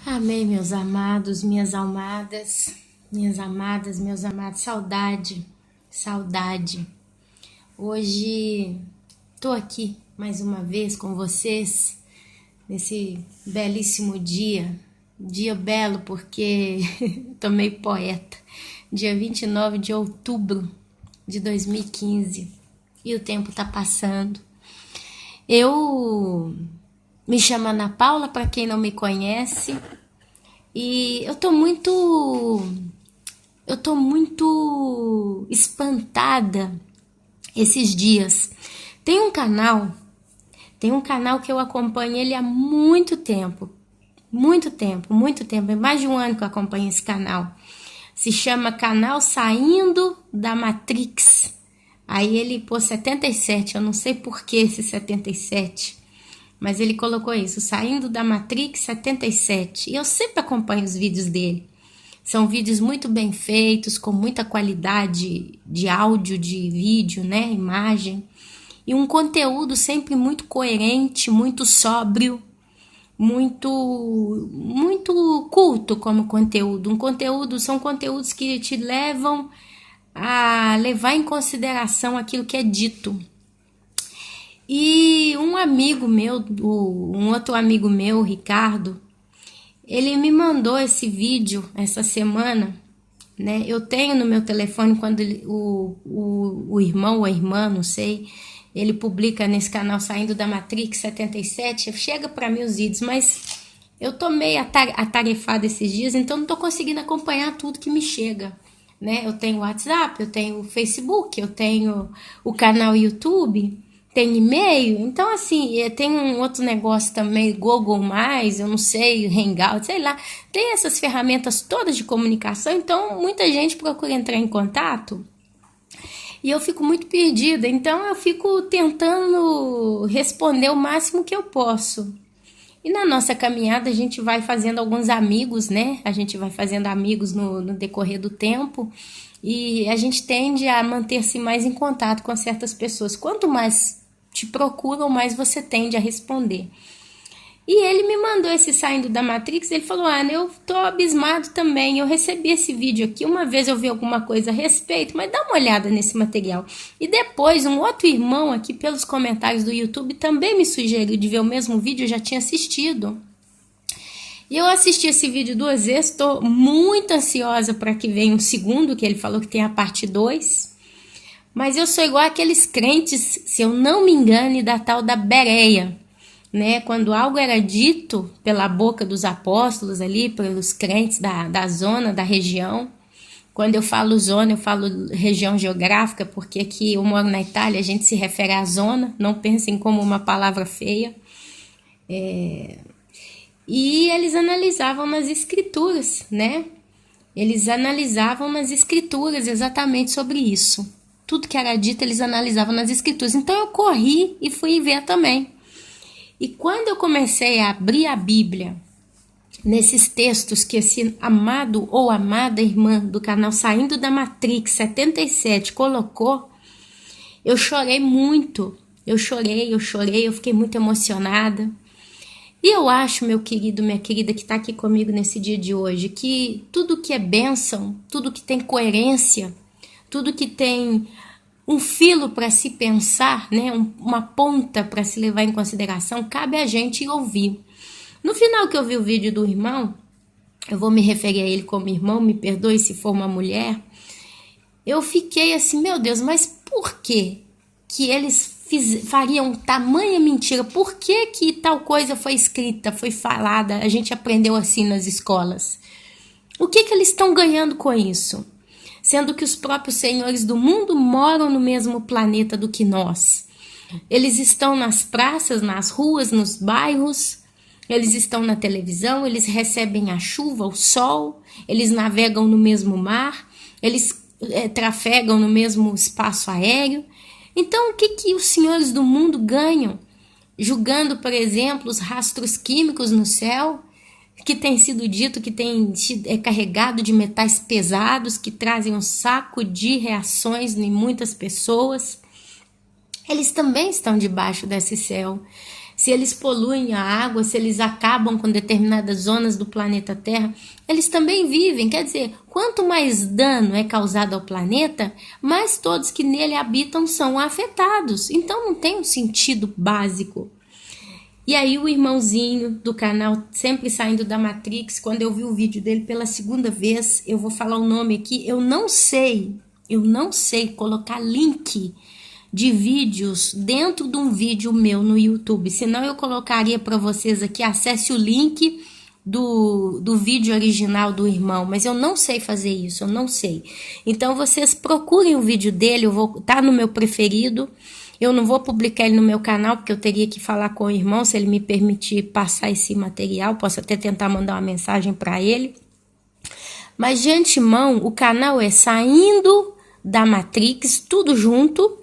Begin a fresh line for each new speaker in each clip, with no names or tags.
Amém, meus amados, minhas almadas, minhas amadas, meus amados. Saudade, saudade. Hoje tô aqui mais uma vez com vocês nesse belíssimo dia. Dia belo porque tô meio poeta. Dia 29 de outubro de 2015 e o tempo tá passando. Eu me chamo Ana Paula, para quem não me conhece, e eu tô muito espantada esses dias. Tem um canal, que eu acompanho ele há muito tempo, é mais de um ano que eu acompanho esse canal. Se chama Canal Saindo da Matrix. Aí ele pôs 77, eu não sei por que esse 77, mas ele colocou isso, Saindo da Matrix 77. E eu sempre acompanho os vídeos dele. São vídeos muito bem feitos, com muita qualidade de áudio, de vídeo, né, imagem. E um conteúdo sempre muito coerente, muito sóbrio, muito culto como conteúdo. São conteúdos que te levam a levar em consideração aquilo que é dito. E um outro amigo meu, Ricardo, ele me mandou esse vídeo essa semana, né? Eu tenho no meu telefone, quando o irmão ou a irmã, não sei, ele publica nesse canal Saindo da Matrix 77, chega para mim os vídeos, mas eu tô meio atarefada esses dias, então não tô conseguindo acompanhar tudo que me chega, né? Eu tenho WhatsApp, eu tenho Facebook, eu tenho o canal YouTube, tem e-mail, então assim, tem um outro negócio também, Google+, eu não sei, Hangout, sei lá, tem essas ferramentas todas de comunicação, então muita gente procura entrar em contato e eu fico muito perdida, então eu fico tentando responder o máximo que eu posso. E na nossa caminhada a gente vai fazendo alguns amigos, né? A gente vai fazendo amigos no decorrer do tempo e a gente tende a manter-se mais em contato com certas pessoas. Quanto mais te procuram, mais você tende a responder. E ele me mandou esse Saindo da Matrix, ele falou, Ana, eu tô abismado também, eu recebi esse vídeo aqui, uma vez eu vi alguma coisa a respeito, mas dá uma olhada nesse material. E depois, um outro irmão aqui, pelos comentários do YouTube, também me sugeriu de ver o mesmo vídeo, eu já tinha assistido. E eu assisti esse vídeo 2 vezes, estou muito ansiosa para que venha um segundo, que ele falou que tem a parte 2. Mas eu sou igual aqueles crentes, se eu não me engano, da tal da Bereia, né? Quando algo era dito pela boca dos apóstolos ali, pelos crentes da zona, da região. Quando eu falo zona, eu falo região geográfica, porque aqui eu moro na Itália, a gente se refere à zona, não pensem como uma palavra feia. E eles analisavam nas escrituras, né? Eles analisavam nas escrituras exatamente sobre isso. Tudo que era dito, eles analisavam nas escrituras. Então eu corri e fui ver também. E quando eu comecei a abrir a Bíblia, nesses textos que esse amado ou amada irmã do canal Saindo da Matrix 77 colocou, eu chorei muito. Eu chorei, eu fiquei muito emocionada. E eu acho, meu querido, minha querida, que está aqui comigo nesse dia de hoje, que tudo que é bênção, tudo que tem coerência, tudo que tem um filo para se pensar, né, uma ponta para se levar em consideração, cabe a gente ouvir. No final que eu vi o vídeo do irmão, eu vou me referir a ele como irmão, me perdoe se for uma mulher, eu fiquei assim, meu Deus, mas por que eles fariam tamanha mentira? Por que tal coisa foi escrita, foi falada, a gente aprendeu assim nas escolas? O que eles estão ganhando com isso? Sendo que os próprios senhores do mundo moram no mesmo planeta do que nós. Eles estão nas praças, nas ruas, nos bairros, eles estão na televisão, eles recebem a chuva, o sol, eles navegam no mesmo mar, eles trafegam no mesmo espaço aéreo. Então, o que os senhores do mundo ganham? Julgando, por exemplo, os rastros químicos no céu, que tem sido dito que é carregado de metais pesados, que trazem um saco de reações em muitas pessoas. Eles também estão debaixo desse céu. se eles poluem a água, se eles acabam com determinadas zonas do planeta Terra, eles também vivem. Quer dizer, quanto mais dano é causado ao planeta, mais todos que nele habitam são afetados. Então não tem um sentido básico. E aí o irmãozinho do canal Sempre Saindo da Matrix, quando eu vi o vídeo dele pela segunda vez, eu vou falar o nome aqui, eu não sei colocar link de vídeos dentro de um vídeo meu no YouTube, senão eu colocaria para vocês aqui, acesse o link do vídeo original do irmão, mas eu não sei fazer isso, eu não sei. Então vocês procurem o vídeo dele, eu vou tá no meu preferido. Eu não vou publicar ele no meu canal, porque eu teria que falar com o irmão, se ele me permitir passar esse material. Posso até tentar mandar uma mensagem para ele. Mas, de antemão, o canal é Saindo da Matrix, tudo junto,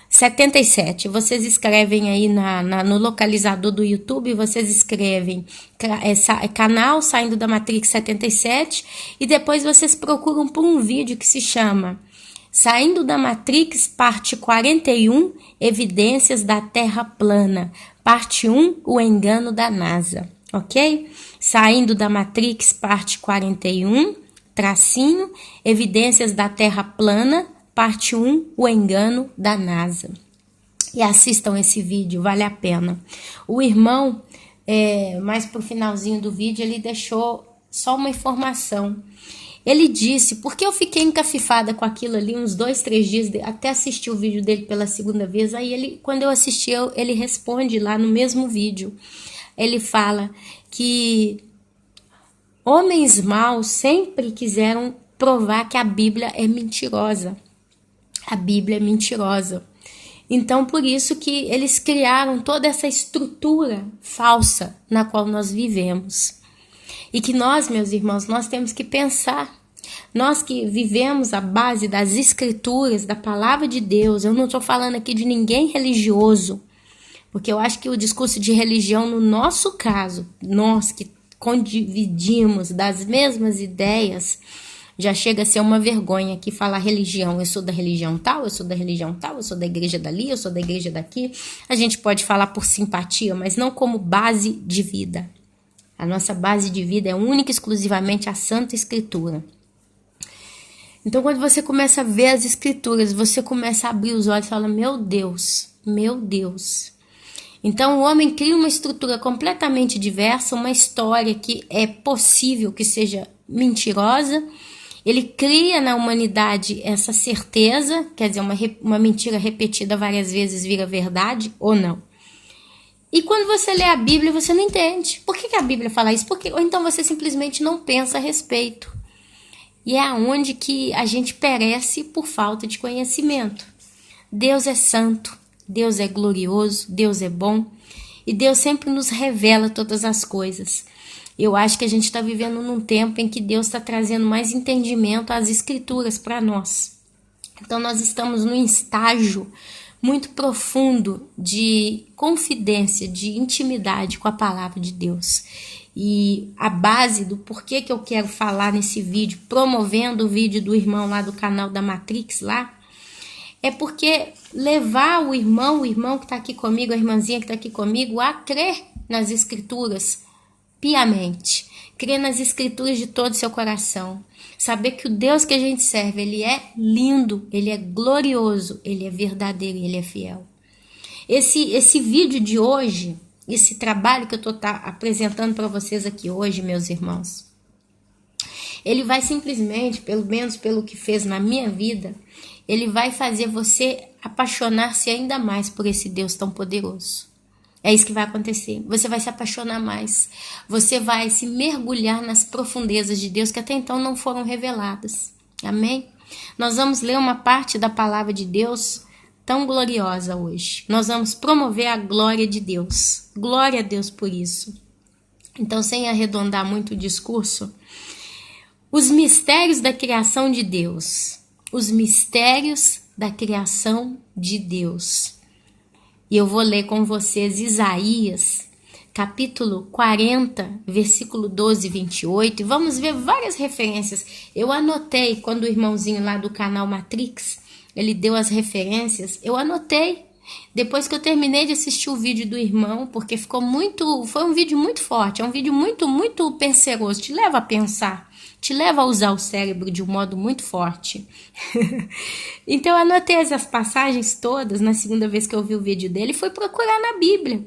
77. Vocês escrevem aí no localizador do YouTube, vocês escrevem canal Saindo da Matrix 77, e depois vocês procuram por um vídeo que se chama Saindo da Matrix, parte 41, Evidências da Terra Plana. Parte 1, O Engano da NASA. Ok? Saindo da Matrix, parte 41, tracinho, Evidências da Terra Plana, parte 1, O Engano da NASA. E assistam esse vídeo, vale a pena. O irmão, mais pro finalzinho do vídeo, ele deixou só uma informação. Ele disse, porque eu fiquei encafifada com aquilo ali uns 2, 3 dias, até assistir o vídeo dele pela segunda vez, aí ele, quando eu assisti, ele responde lá no mesmo vídeo. Ele fala que homens maus sempre quiseram provar que a Bíblia é mentirosa. A Bíblia é mentirosa. Então, por isso que eles criaram toda essa estrutura falsa na qual nós vivemos. E que nós, meus irmãos, nós temos que pensar. Nós que vivemos a base das escrituras, da palavra de Deus, eu não estou falando aqui de ninguém religioso, porque eu acho que o discurso de religião, no nosso caso, nós que condividimos das mesmas ideias, já chega a ser uma vergonha aqui falar religião. Eu sou da religião tal, eu sou da religião tal, eu sou da igreja dali, eu sou da igreja daqui. A gente pode falar por simpatia, mas não como base de vida. A nossa base de vida é única e exclusivamente a Santa Escritura. Então, quando você começa a ver as Escrituras, você começa a abrir os olhos e fala, meu Deus, meu Deus. Então, o homem cria uma estrutura completamente diversa, uma história que é possível que seja mentirosa. Ele cria na humanidade essa certeza, quer dizer, uma mentira repetida várias vezes vira verdade ou não. E quando você lê a Bíblia, você não entende. Por que a Bíblia fala isso? Ou então você simplesmente não pensa a respeito. E é aonde que a gente perece por falta de conhecimento. Deus é santo, Deus é glorioso, Deus é bom. E Deus sempre nos revela todas as coisas. Eu acho que a gente está vivendo num tempo em que Deus está trazendo mais entendimento às Escrituras para nós. Então nós estamos num estágio muito profundo de confidência, de intimidade com a palavra de Deus. E a base do porquê que eu quero falar nesse vídeo, promovendo o vídeo do irmão lá do canal da Matrix lá, é porque levar o irmão que está aqui comigo, a irmãzinha que está aqui comigo, a crer nas Escrituras piamente, crer nas Escrituras de todo o seu coração. Saber que o Deus que a gente serve, ele é lindo, ele é glorioso, ele é verdadeiro e ele é fiel. Esse vídeo de hoje, esse trabalho que eu estou apresentando para vocês aqui hoje, meus irmãos, ele vai simplesmente, pelo menos pelo que fez na minha vida, ele vai fazer você apaixonar-se ainda mais por esse Deus tão poderoso. É isso que vai acontecer. Você vai se apaixonar mais. Você vai se mergulhar nas profundezas de Deus que até então não foram reveladas. Amém? Nós vamos ler uma parte da palavra de Deus tão gloriosa hoje. Nós vamos promover a glória de Deus. Glória a Deus por isso. Então, sem arredondar muito o discurso, os mistérios da criação de Deus. Os mistérios da criação de Deus. E eu vou ler com vocês Isaías, capítulo 40, versículo 12 e 28. E vamos ver várias referências. Eu anotei, quando o irmãozinho lá do canal Matrix, ele deu as referências, eu anotei. Depois que eu terminei de assistir o vídeo do irmão, porque foi um vídeo muito forte, é um vídeo muito penseroso, te leva a pensar, te leva a usar o cérebro de um modo muito forte. Então eu anotei as passagens todas na segunda vez que eu vi o vídeo dele e fui procurar na Bíblia.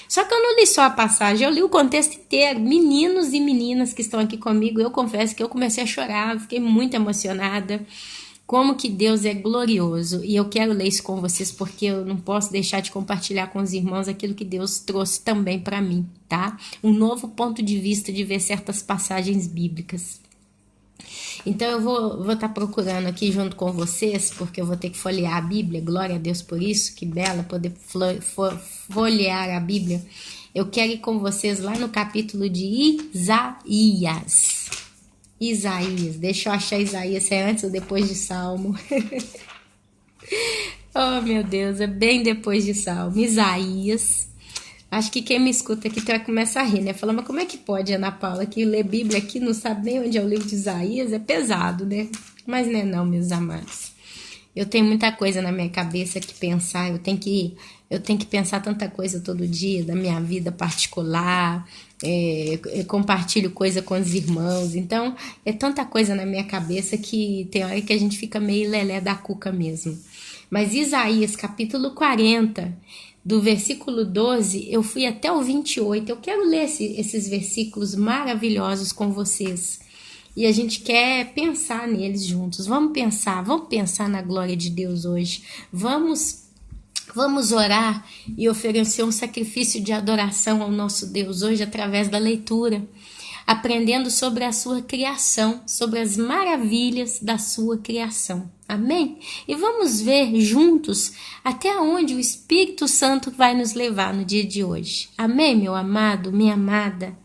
Só que eu não li só a passagem, eu li o contexto inteiro. Meninos e meninas que estão aqui comigo, eu confesso que eu comecei a chorar, fiquei muito emocionada. Como que Deus é glorioso. E eu quero ler isso com vocês porque eu não posso deixar de compartilhar com os irmãos aquilo que Deus trouxe também para mim, tá? Um novo ponto de vista de ver certas passagens bíblicas. Então eu vou estar procurando aqui junto com vocês, porque eu vou ter que folhear a Bíblia. Glória a Deus por isso, que bela poder folhear a Bíblia. Eu quero ir com vocês lá no capítulo de Isaías. Isaías, deixa eu achar Isaías, se é antes ou depois de Salmo. Oh, meu Deus, é bem depois de Salmo. Isaías. Acho que quem me escuta aqui vai começar a rir, né? Fala, mas como é que pode, Ana Paula, que lê Bíblia aqui, não sabe nem onde é o livro de Isaías? É pesado, né? Mas não é não, meus amados. Eu tenho muita coisa na minha cabeça que pensar, eu tenho que pensar tanta coisa todo dia da minha vida particular, eu compartilho coisa com os irmãos, então é tanta coisa na minha cabeça que tem hora que a gente fica meio lelé da cuca mesmo. Mas Isaías capítulo 40, do versículo 12, eu fui até o 28, eu quero ler esses versículos maravilhosos com vocês. E a gente quer pensar neles juntos. Vamos pensar na glória de Deus hoje. Vamos orar e oferecer um sacrifício de adoração ao nosso Deus hoje através da leitura, aprendendo sobre a sua criação, sobre as maravilhas da sua criação. Amém? E vamos ver juntos até onde o Espírito Santo vai nos levar no dia de hoje. Amém, meu amado, minha amada?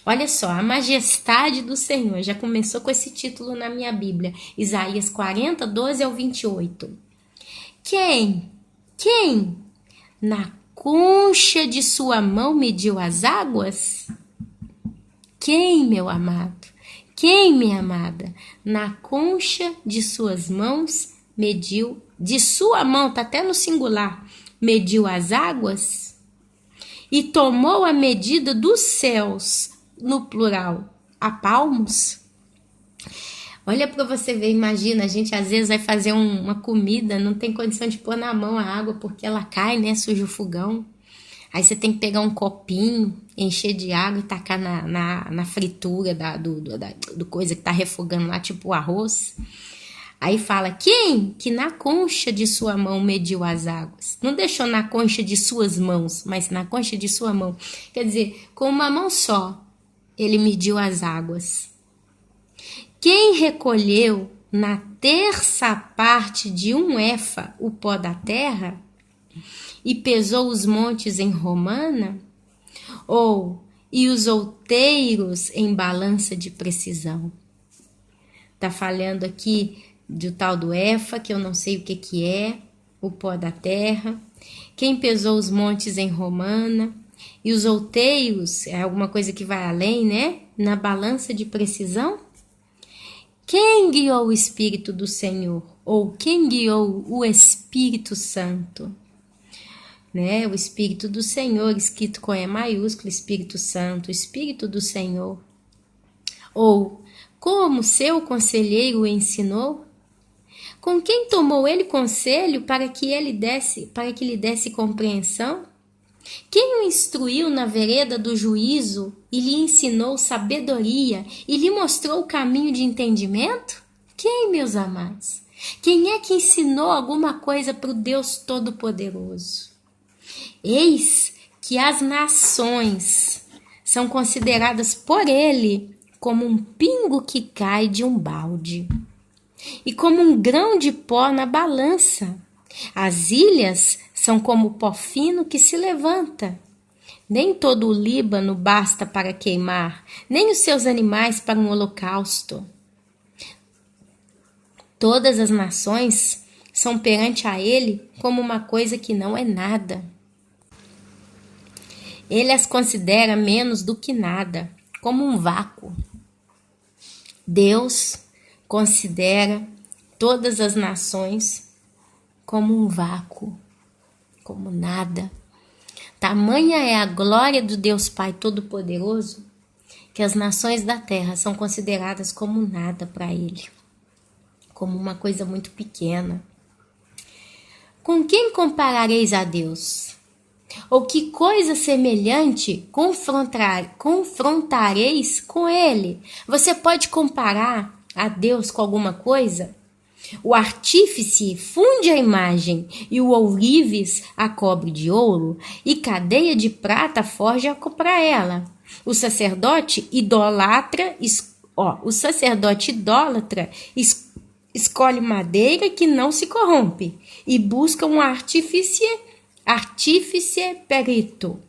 Olha só, a majestade do Senhor, já começou com esse título na minha Bíblia, Isaías 40, 12 ao 28. Quem na concha de sua mão mediu as águas? Quem, meu amado? Quem, minha amada? Na concha de suas mãos mediu, de sua mão, tá até no singular, mediu as águas? E tomou a medida dos céus, no plural, a palmos? Olha para você ver, imagina, a gente às vezes vai fazer uma comida, não tem condição de pôr na mão a água porque ela cai, né, suja o fogão. Aí você tem que pegar um copinho, encher de água e tacar na fritura do coisa que tá refogando lá, tipo o arroz. Aí fala, quem que na concha de sua mão mediu as águas? Não deixou na concha de suas mãos, mas na concha de sua mão. Quer dizer, com uma mão só, ele mediu as águas. Quem recolheu na terça parte de um éfa o pó da terra e pesou os montes em romana? E os outeiros em balança de precisão? Tá falando aqui do tal do éfa, que eu não sei o que é, o pó da terra. Quem pesou os montes em romana? E os outeiros, é alguma coisa que vai além, né? Na balança de precisão? Quem guiou o Espírito do Senhor? Ou quem guiou o Espírito Santo? Né? O Espírito do Senhor, escrito com E maiúsculo, Espírito Santo, Espírito do Senhor. Ou, como seu conselheiro o ensinou? Com quem tomou ele conselho para que lhe desse compreensão? Quem o instruiu na vereda do juízo e lhe ensinou sabedoria e lhe mostrou o caminho de entendimento? Quem, meus amados? Quem é que ensinou alguma coisa para o Deus Todo-Poderoso? Eis que as nações são consideradas por ele como um pingo que cai de um balde e como um grão de pó na balança. As ilhas são como o pó fino que se levanta. Nem todo o Líbano basta para queimar, nem os seus animais para um holocausto. Todas as nações são perante a ele como uma coisa que não é nada. Ele as considera menos do que nada, como um vácuo. Deus considera todas as nações como um vácuo. como nada. Tamanha é a glória do Deus Pai Todo-Poderoso que as nações da terra são consideradas como nada para Ele, como uma coisa muito pequena. Com quem comparareis a Deus? Ou que coisa semelhante confrontareis com Ele? Você pode comparar a Deus com alguma coisa? O artífice funde a imagem, e o ourives a cobre de ouro, e cadeia de prata forja para ela. O sacerdote idólatra escolhe madeira que não se corrompe, e busca um artífice perito,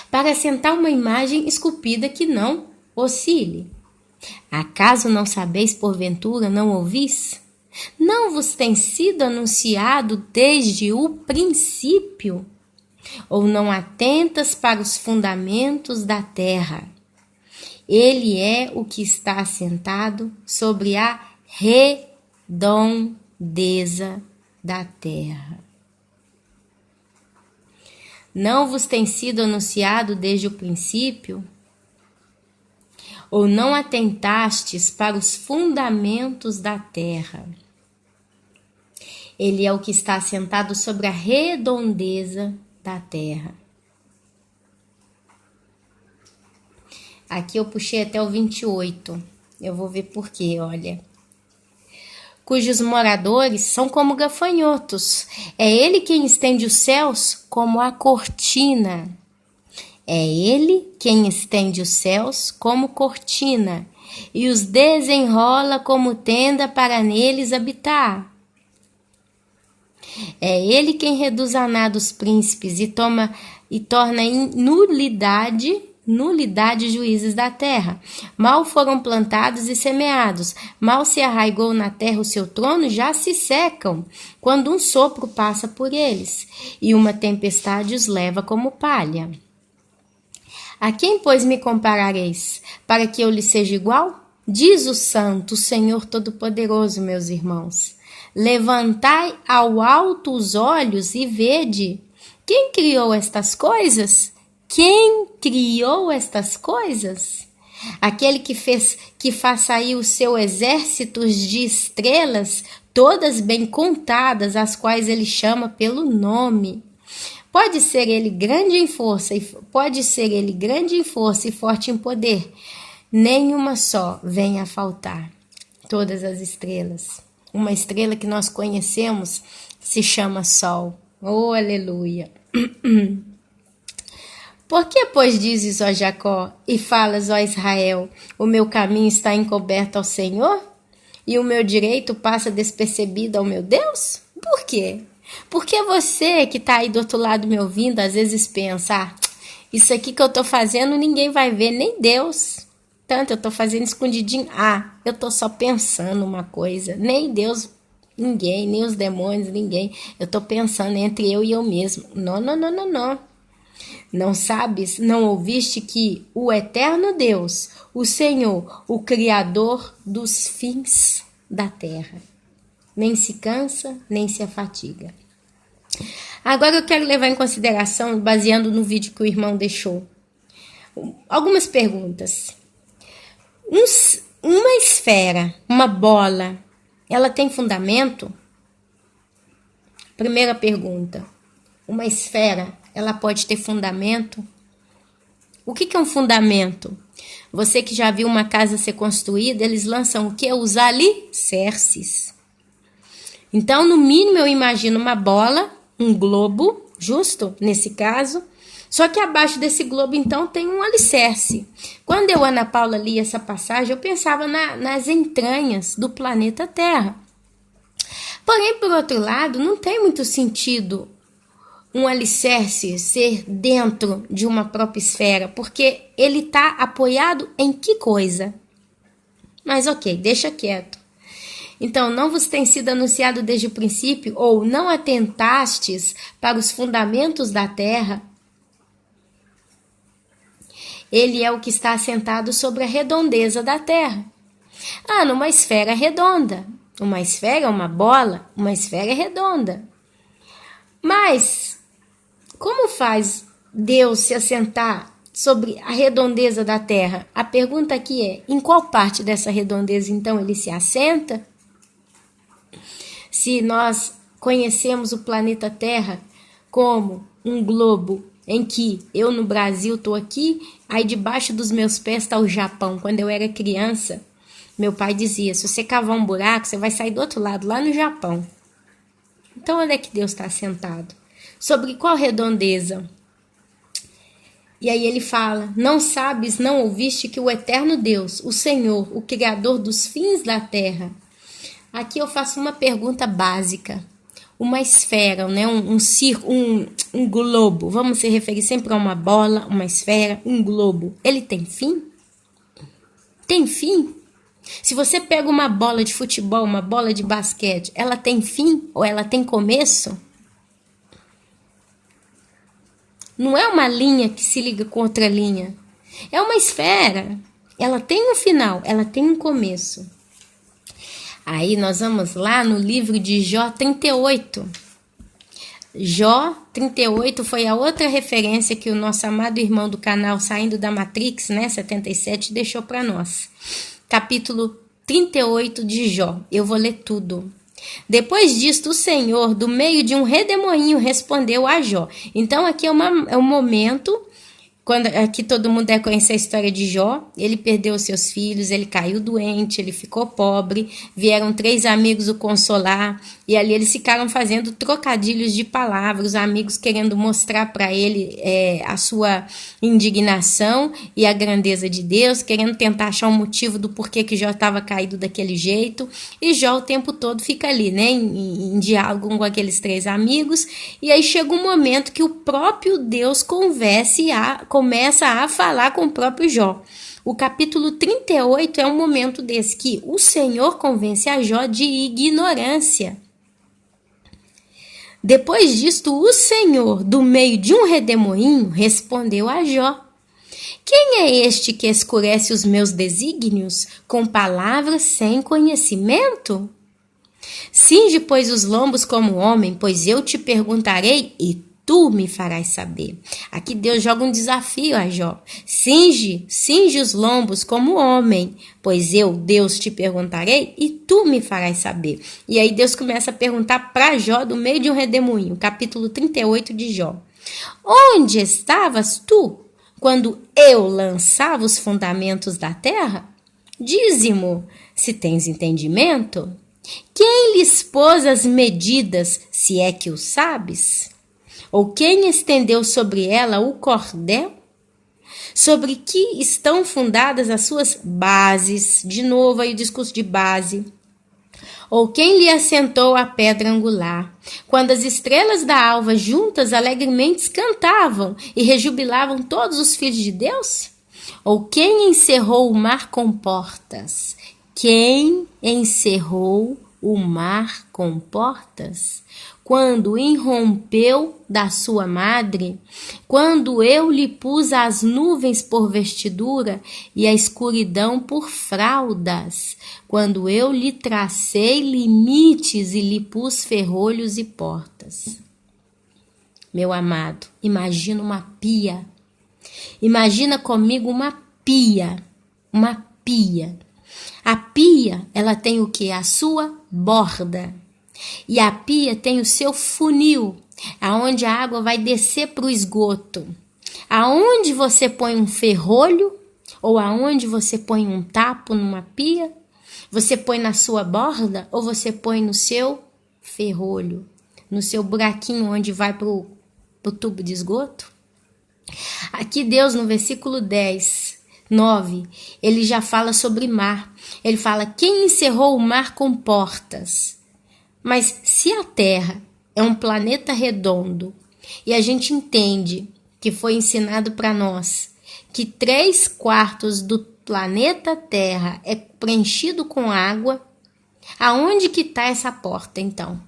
para assentar uma imagem esculpida que não oscile. Acaso não sabeis, porventura, não ouvis? Não vos tem sido anunciado desde o princípio? Ou não atentas para os fundamentos da terra? Ele é o que está assentado sobre a redondeza da terra. Não vos tem sido anunciado desde o princípio? Ou não atentastes para os fundamentos da terra? Ele é o que está assentado sobre a redondeza da terra. Aqui eu puxei até o 28. Eu vou ver por quê, olha. Cujos moradores são como gafanhotos. É ele quem estende os céus como a cortina. É ele quem estende os céus como cortina e os desenrola como tenda para neles habitar. É ele quem reduz a nada os príncipes e torna em nulidade juízes da terra. Mal foram plantados e semeados, mal se arraigou na terra o seu trono, já se secam, quando um sopro passa por eles, e uma tempestade os leva como palha. A quem, pois, me comparareis, para que eu lhe seja igual? Diz o Santo, o Senhor Todo-Poderoso, meus irmãos. Levantai ao alto os olhos e vede. Quem criou estas coisas? Quem criou estas coisas? Aquele que faz sair o seu exército de estrelas, todas bem contadas, as quais ele chama pelo nome. Pode ser ele grande em força e forte em poder. Nenhuma só vem a faltar. Todas as estrelas. Uma estrela que nós conhecemos se chama Sol. Oh, aleluia! Por que, pois, dizes, ó Jacó, e falas, ó Israel, o meu caminho está encoberto ao Senhor? E o meu direito passa despercebido ao meu Deus? Por quê? Porque você que está aí do outro lado me ouvindo, às vezes pensa, isso aqui que eu estou fazendo ninguém vai ver, nem Deus. Tanto eu estou fazendo escondidinho. Eu estou só pensando uma coisa. Nem Deus, ninguém, nem os demônios, ninguém. Eu estou pensando entre eu e eu mesmo. Não. Não sabes, não ouviste que o eterno Deus, o Senhor, o Criador dos fins da terra, nem se cansa, nem se afatiga. Agora eu quero levar em consideração, baseando no vídeo que o irmão deixou, algumas perguntas. Uma esfera, uma bola, ela tem fundamento? Primeira pergunta. Uma esfera, ela pode ter fundamento? O que é um fundamento? Você que já viu uma casa ser construída, eles lançam o quê? Os alicerces. Então, no mínimo, eu imagino uma bola, um globo, justo, nesse caso. Só que abaixo desse globo, então, tem um alicerce. Quando eu, Ana Paula, li essa passagem, eu pensava nas entranhas do planeta Terra. Porém, por outro lado, não tem muito sentido um alicerce ser dentro de uma própria esfera, porque ele está apoiado em que coisa? Mas ok, deixa quieto. Então, não vos tem sido anunciado desde o princípio, ou não atentastes para os fundamentos da terra? Ele é o que está assentado sobre a redondeza da terra. Numa esfera redonda. Uma esfera é uma bola, uma esfera é redonda. Mas, como faz Deus se assentar sobre a redondeza da Terra? A pergunta aqui é, em qual parte dessa redondeza, então, ele se assenta? Se nós conhecemos o planeta Terra como um globo em que eu no Brasil estou aqui, aí debaixo dos meus pés está o Japão. Quando eu era criança, meu pai dizia, se você cavar um buraco, você vai sair do outro lado, lá no Japão. Então, onde é que Deus está sentado? Sobre qual redondeza? E aí ele fala, não sabes, não ouviste que o eterno Deus, o Senhor, o Criador dos fins da terra. Aqui eu faço uma pergunta básica. Uma esfera, né? um círculo, um globo. Vamos se referir sempre a uma bola, uma esfera, um globo. Ele tem fim? Tem fim? Se você pega uma bola de futebol, uma bola de basquete, ela tem fim ou ela tem começo? Não é uma linha que se liga com outra linha. É uma esfera. Ela tem um final, ela tem um começo. Aí nós vamos lá no livro de Jó 38. Jó 38 foi a outra referência que o nosso amado irmão do canal Saindo da Matrix, né, 77, deixou para nós. Capítulo 38 de Jó. Eu vou ler tudo. Depois disto, o Senhor, do meio de um redemoinho, respondeu a Jó. Então, aqui é um momento, quando aqui todo mundo deve conhecer a história de Jó. Ele perdeu seus filhos, ele caiu doente, ele ficou pobre. Vieram 3 amigos o consolar. E ali eles ficaram fazendo trocadilhos de palavras, os amigos querendo mostrar para ele a sua indignação e a grandeza de Deus, querendo tentar achar um motivo do porquê que Jó estava caído daquele jeito. E Jó o tempo todo fica ali, né, em diálogo com aqueles 3 amigos. E aí chega um momento que o próprio Deus começa a falar com o próprio Jó. O capítulo 38 é um momento desse que o Senhor convence a Jó de ignorância. Depois disto, o Senhor, do meio de um redemoinho, respondeu a Jó. Quem é este que escurece os meus desígnios com palavras sem conhecimento? Cinge, pois, os lombos como homem, pois eu te perguntarei e tu me farás saber. Aqui Deus joga um desafio a Jó. Cinge os lombos como homem, pois eu, Deus, te perguntarei e tu me farás saber. E aí Deus começa a perguntar para Jó do meio de um redemoinho, capítulo 38 de Jó. Onde estavas tu quando eu lançava os fundamentos da terra? Dize-mo, se tens entendimento. Quem lhes pôs as medidas, se é que o sabes? Ou quem estendeu sobre ela o cordel? Sobre que estão fundadas as suas bases? De novo aí o discurso de base. Ou quem lhe assentou a pedra angular? Quando as estrelas da alva juntas alegremente cantavam e rejubilavam todos os filhos de Deus? Ou quem encerrou o mar com portas? Quem encerrou o mar com portas? Quando irrompeu da sua madre, quando eu lhe pus as nuvens por vestidura e a escuridão por fraldas, quando eu lhe tracei limites e lhe pus ferrolhos e portas. Meu amado, imagina uma pia. Imagina comigo uma pia. Uma pia. A pia, ela tem o quê? A sua borda. E a pia tem o seu funil, aonde a água vai descer para o esgoto. Aonde você põe um ferrolho, ou aonde você põe um tapo numa pia, você põe na sua borda, ou você põe no seu ferrolho, no seu buraquinho onde vai para o tubo de esgoto. Aqui Deus, no versículo 10, 9, ele já fala sobre mar. Ele fala, quem encerrou o mar com portas? Mas se a Terra é um planeta redondo e a gente entende que foi ensinado para nós que 3/4 do planeta Terra é preenchido com água, aonde que está essa porta então?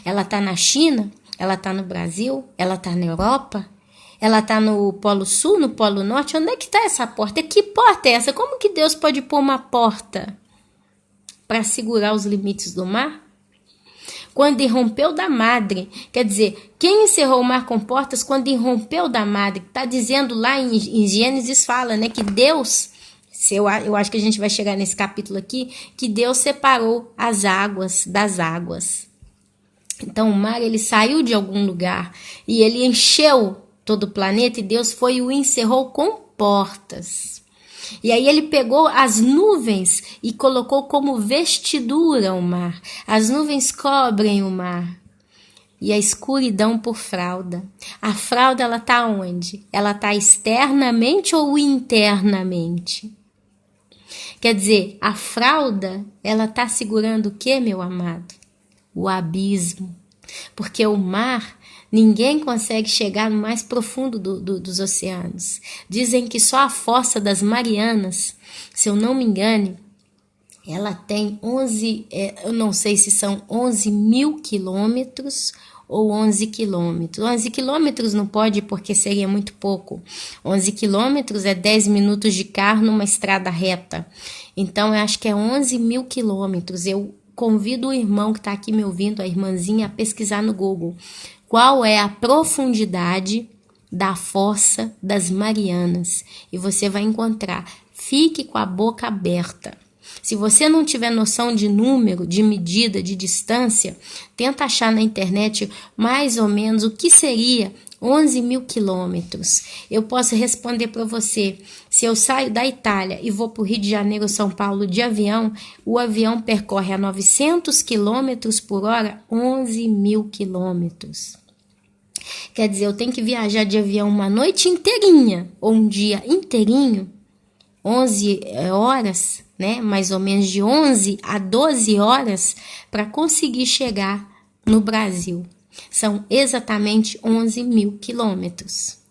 Ela está na China? Ela está no Brasil? Ela está na Europa? Ela está no Polo Sul, no Polo Norte? Onde é que está essa porta? Que porta é essa? Como que Deus pode pôr uma porta para segurar os limites do mar? quando irrompeu da madre. Quer dizer, quem encerrou o mar com portas quando irrompeu da madre? Está dizendo lá em Gênesis, fala, né, que Deus, eu acho que a gente vai chegar nesse capítulo aqui, que Deus separou as águas das águas. Então o mar, ele saiu de algum lugar e ele encheu todo o planeta e Deus foi e o encerrou com portas. E aí ele pegou as nuvens e colocou como vestidura o mar. As nuvens cobrem o mar. E a escuridão por fralda. A fralda, ela está onde? Ela está externamente ou internamente? Quer dizer, a fralda, ela está segurando o quê, meu amado? O abismo. Porque o mar, ninguém consegue chegar no mais profundo dos oceanos. Dizem que só a Fossa das Marianas, se eu não me engane, ela tem 11, eu não sei se são 11 mil quilômetros ou 11 quilômetros. 11 quilômetros não pode porque seria muito pouco. 11 quilômetros é 10 minutos de carro numa estrada reta. Então eu acho que é 11 mil quilômetros. Eu convido o irmão que está aqui me ouvindo, a irmãzinha, a pesquisar no Google qual é a profundidade da Fossa das Marianas e você vai encontrar. Fique com a boca aberta. Se você não tiver noção de número, de medida, de distância, tenta achar na internet mais ou menos o que seria 11 mil quilômetros. Eu posso responder para você, se eu saio da Itália e vou para o Rio de Janeiro, São Paulo de avião, o avião percorre a 900 quilômetros por hora, 11 mil quilômetros. Quer dizer, eu tenho que viajar de avião uma noite inteirinha, ou um dia inteirinho, 11 horas, né? Mais ou menos de 11 a 12 horas, para conseguir chegar no Brasil. São exatamente 11 mil quilômetros.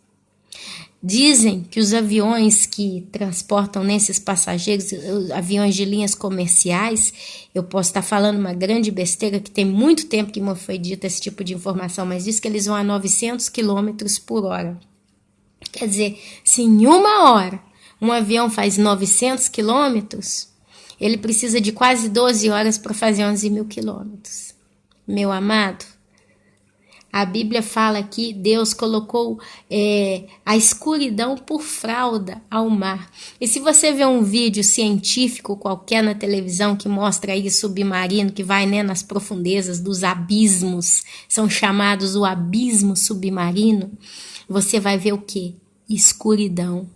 Dizem que os aviões que transportam nesses passageiros, aviões de linhas comerciais, eu posso estar falando uma grande besteira, que tem muito tempo que me foi dito esse tipo de informação, mas diz que eles vão a 900 quilômetros por hora. Quer dizer, se em uma hora um avião faz 900 quilômetros, ele precisa de quase 12 horas para fazer 11 mil quilômetros. Meu amado, a Bíblia fala que Deus colocou a escuridão por fralda ao mar. E se você vê um vídeo científico qualquer na televisão que mostra aí submarino, que vai, né, nas profundezas dos abismos, são chamados o abismo submarino, você vai ver o quê? Escuridão.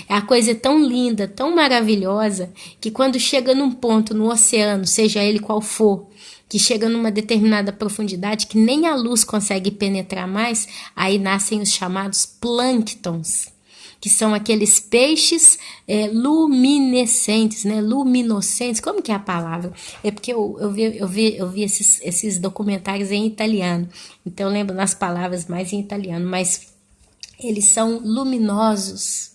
A coisa é tão linda, tão maravilhosa, que quando chega num ponto no oceano, seja ele qual for, que chega numa determinada profundidade que nem a luz consegue penetrar mais, aí nascem os chamados plânctons, que são aqueles peixes luminescentes, né? Luminescentes, como que é a palavra? É porque eu vi esses documentários em italiano, então eu lembro nas palavras mais em italiano, mas eles são luminosos.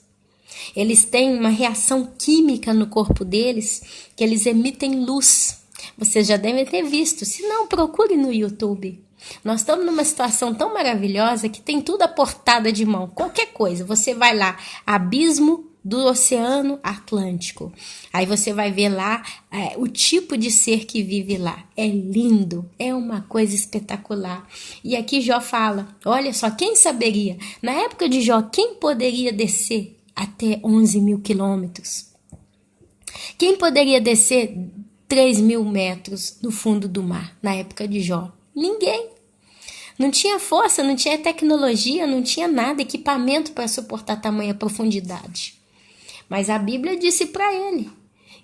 Eles têm uma reação química no corpo deles, que eles emitem luz. Vocês já devem ter visto, se não, procure no YouTube. Nós estamos numa situação tão maravilhosa que tem tudo à portada de mão. Qualquer coisa, você vai lá, abismo do Oceano Atlântico. Aí você vai ver lá o tipo de ser que vive lá. É lindo, é uma coisa espetacular. E aqui Jó fala, olha só, quem saberia? Na época de Jó, quem poderia descer até 11 mil quilômetros? Quem poderia descer 3 mil metros no fundo do mar na época de Jó? Ninguém. Não tinha força, não tinha tecnologia, não tinha nada, equipamento para suportar tamanha profundidade. Mas a Bíblia disse para ele,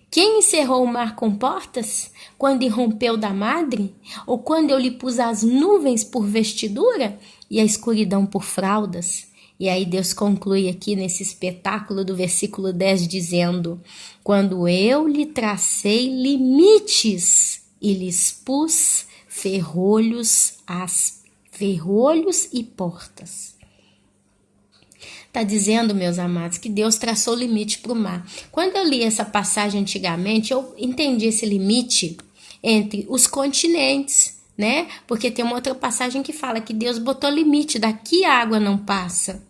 quem encerrou o mar com portas? Quando irrompeu da madre? Ou quando eu lhe pus as nuvens por vestidura e a escuridão por fraldas? E aí Deus conclui aqui nesse espetáculo do versículo 10 dizendo, quando eu lhe tracei limites e lhes pus ferrolhos e portas. Está dizendo, meus amados, que Deus traçou limite para o mar. Quando eu li essa passagem antigamente, eu entendi esse limite entre os continentes, né? Porque tem uma outra passagem que fala que Deus botou limite, daqui a água não passa.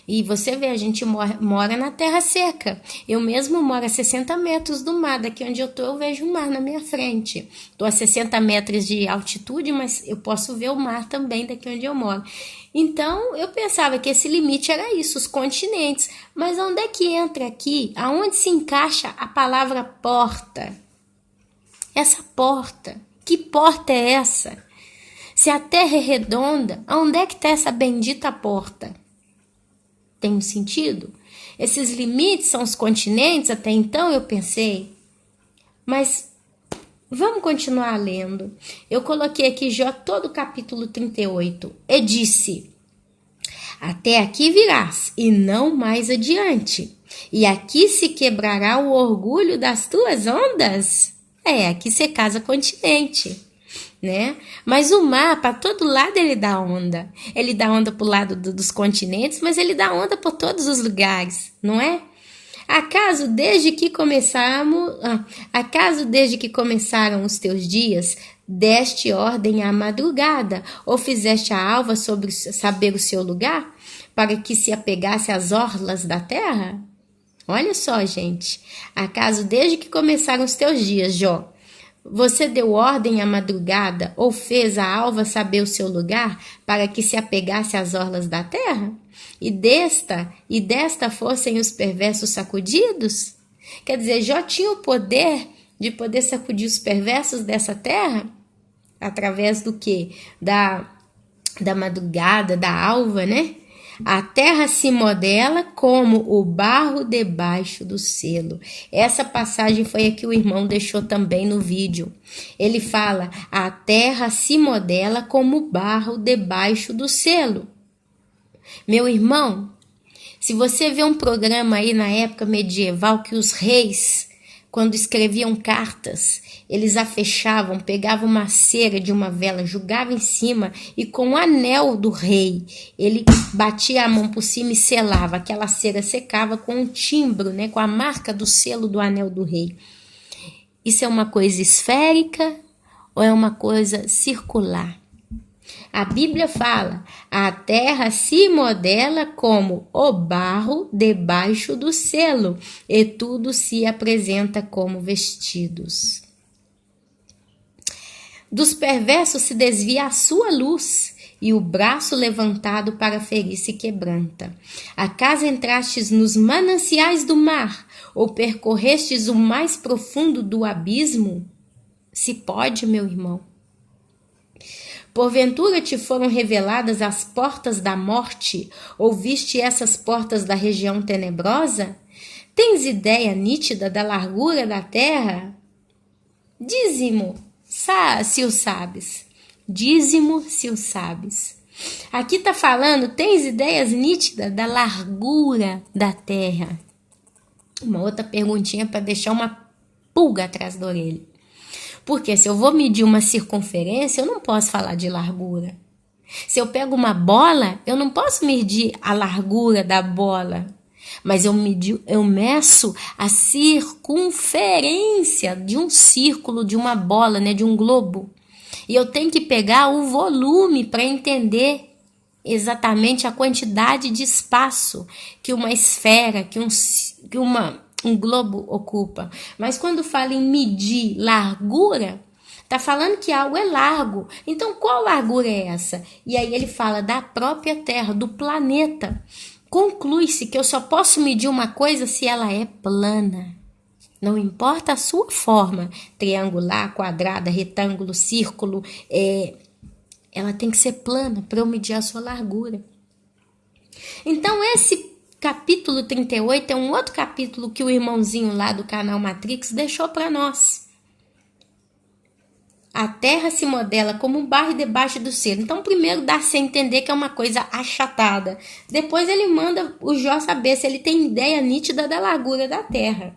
E você vê, a gente mora na terra seca. Eu mesmo moro a 60 metros do mar. Daqui onde eu tô, eu vejo o mar na minha frente. Estou a 60 metros de altitude, mas eu posso ver o mar também daqui onde eu moro. Então, eu pensava que esse limite era isso, os continentes. Mas onde é que entra aqui? Aonde se encaixa a palavra porta? Essa porta. Que porta é essa? Se a terra é redonda, aonde é que está essa bendita porta? Tem um sentido? Esses limites são os continentes, até então eu pensei. Mas vamos continuar lendo. Eu coloquei aqui Jó todo o capítulo 38. E disse: até aqui virás, e não mais adiante. E aqui se quebrará o orgulho das tuas ondas. Aqui você casa continente. Né? Mas o mar, para todo lado, ele dá onda. Ele dá onda para o lado dos continentes, mas ele dá onda por todos os lugares, não é? Acaso desde que começaram os teus dias, deste ordem à madrugada, ou fizeste a alva sobre saber o seu lugar, para que se apegasse às orlas da terra? Olha só, gente. Acaso desde que começaram os teus dias, Jó, você deu ordem à madrugada ou fez a alva saber o seu lugar para que se apegasse às orlas da terra? E desta fossem os perversos sacudidos? Quer dizer, Jó tinha o poder de poder sacudir os perversos dessa terra? Através do quê? Da madrugada, da alva, né? A terra se modela como o barro debaixo do selo. Essa passagem foi a que o irmão deixou também no vídeo. Ele fala, a terra se modela como o barro debaixo do selo. Meu irmão, se você vê um programa aí na época medieval que os reis, quando escreviam cartas, eles a fechavam, pegavam uma cera de uma vela, jogavam em cima e com o anel do rei, ele batia a mão por cima e selava. Aquela cera secava com um timbro, né, com a marca do selo do anel do rei. Isso é uma coisa esférica ou é uma coisa circular? A Bíblia fala, a terra se modela como o barro debaixo do selo, e tudo se apresenta como vestidos. Dos perversos se desvia a sua luz, e o braço levantado para ferir se quebranta. Acaso entrastes nos mananciais do mar, ou percorrestes o mais profundo do abismo? Se pode, meu irmão. Porventura te foram reveladas as portas da morte, ou viste essas portas da região tenebrosa? Tens ideia nítida da largura da terra? Dízimo, se o sabes. Dízimo, se o sabes. Aqui está falando, tens ideias nítidas da largura da terra? Uma outra perguntinha para deixar uma pulga atrás da orelha. Porque se eu vou medir uma circunferência, eu não posso falar de largura. Se eu pego uma bola, eu não posso medir a largura da bola. Mas eu meço a circunferência de um círculo, de uma bola, né, de um globo. E eu tenho que pegar o volume para entender exatamente a quantidade de espaço que uma esfera, que um globo ocupa. Mas quando fala em medir largura, está falando que algo é largo. Então, qual largura é essa? E aí ele fala da própria Terra, do planeta. Conclui-se que eu só posso medir uma coisa se ela é plana. Não importa a sua forma, triangular, quadrada, retângulo, círculo, ela tem que ser plana para eu medir a sua largura. Então, esse capítulo 38 é um outro capítulo que o irmãozinho lá do canal Matrix deixou para nós. A terra se modela como um barro debaixo do selo. Então, primeiro dá-se a entender que é uma coisa achatada. Depois ele manda o Jó saber se ele tem ideia nítida da largura da terra.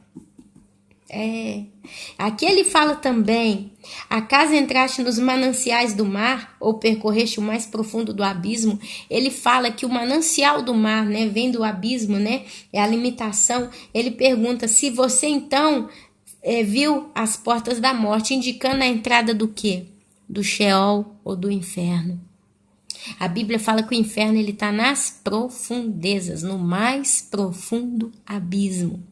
Aqui ele fala também, acaso entraste nos mananciais do mar, ou percorreste o mais profundo do abismo? Ele fala que o manancial do mar, né, vem do abismo, né, é a limitação. Ele pergunta se você então viu as portas da morte, indicando a entrada do quê? Do Sheol ou do inferno. A Bíblia fala que o inferno ele está nas profundezas, no mais profundo abismo.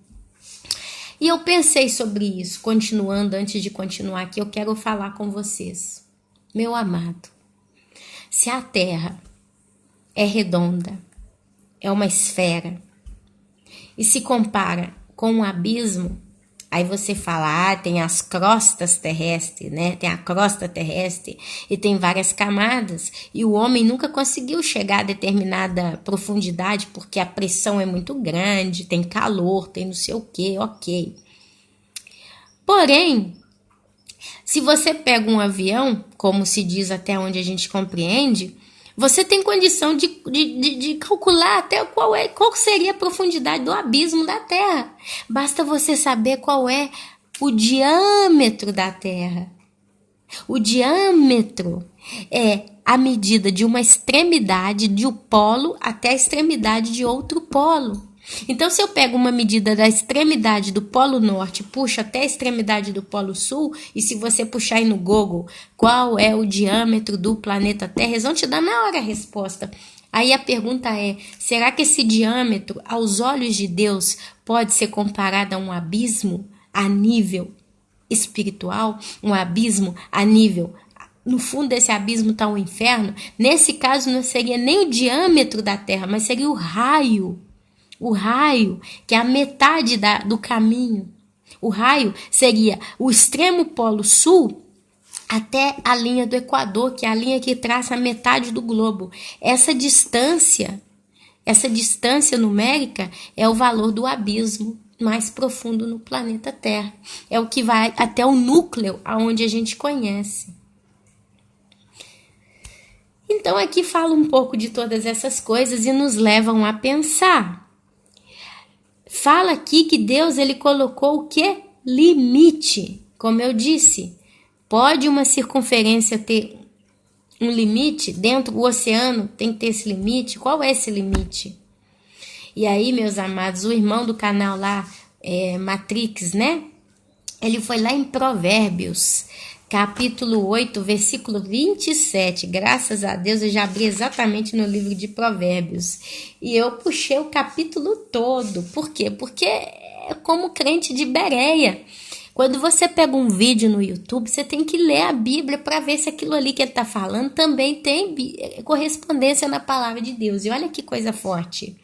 E eu pensei sobre isso, continuando, antes de continuar aqui, eu quero falar com vocês. Meu amado, se a Terra é redonda, é uma esfera, e se compara com um abismo, aí você fala, tem as crostas terrestres, né? Tem a crosta terrestre e tem várias camadas. E o homem nunca conseguiu chegar a determinada profundidade porque a pressão é muito grande, tem calor, tem não sei o que, ok. Porém, se você pega um avião, como se diz até onde a gente compreende, você tem condição de calcular até qual seria a profundidade do abismo da Terra. Basta você saber qual é o diâmetro da Terra. O diâmetro é a medida de uma extremidade de um polo até a extremidade de outro polo. Então, se eu pego uma medida da extremidade do Polo Norte, puxo até a extremidade do Polo Sul, e se você puxar aí no Google qual é o diâmetro do planeta Terra, eles vão te dar na hora a resposta. Aí a pergunta é, será que esse diâmetro, aos olhos de Deus, pode ser comparado a um abismo a nível espiritual? Um abismo a nível... No fundo desse abismo está o inferno? Nesse caso, não seria nem o diâmetro da Terra, mas seria o raio. O raio, que é a metade do caminho. O raio seria o extremo polo sul até a linha do Equador, que é a linha que traça a metade do globo. Essa distância numérica é o valor do abismo mais profundo no planeta Terra. É o que vai até o núcleo, aonde a gente conhece. Então aqui fala um pouco de todas essas coisas e nos levam a pensar. Fala aqui que Deus ele colocou o quê? Limite. Como eu disse, pode uma circunferência ter um limite? Dentro do oceano tem que ter esse limite? Qual é esse limite? E aí, meus amados, o irmão do canal lá, Matrix, né? Ele foi lá em Provérbios, capítulo 8, versículo 27. Graças a Deus eu já abri exatamente no livro de Provérbios. E eu puxei o capítulo todo. Por quê? Porque é como crente de Bereia. Quando você pega um vídeo no YouTube, você tem que ler a Bíblia para ver se aquilo ali que ele está falando também tem correspondência na palavra de Deus. E olha que coisa forte.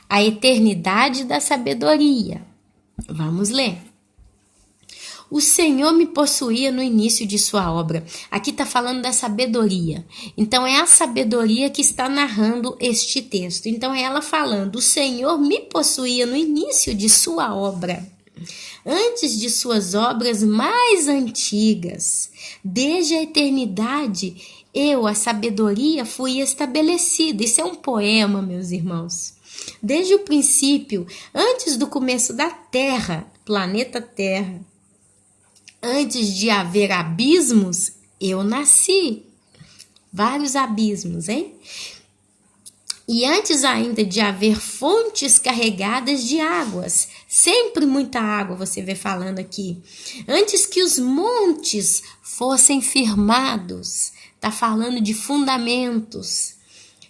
A eternidade da sabedoria. Vamos ler. O Senhor me possuía no início de sua obra. Aqui está falando da sabedoria. Então, é a sabedoria que está narrando este texto. Então, é ela falando, o Senhor me possuía no início de sua obra. Antes de suas obras mais antigas. Desde a eternidade, eu, a sabedoria, fui estabelecida. Isso é um poema, meus irmãos. Desde o princípio, antes do começo da Terra, planeta Terra, antes de haver abismos, eu nasci. Vários abismos, hein? E antes ainda de haver fontes carregadas de águas, sempre muita água você vê falando aqui. Antes que os montes fossem firmados, tá falando de fundamentos.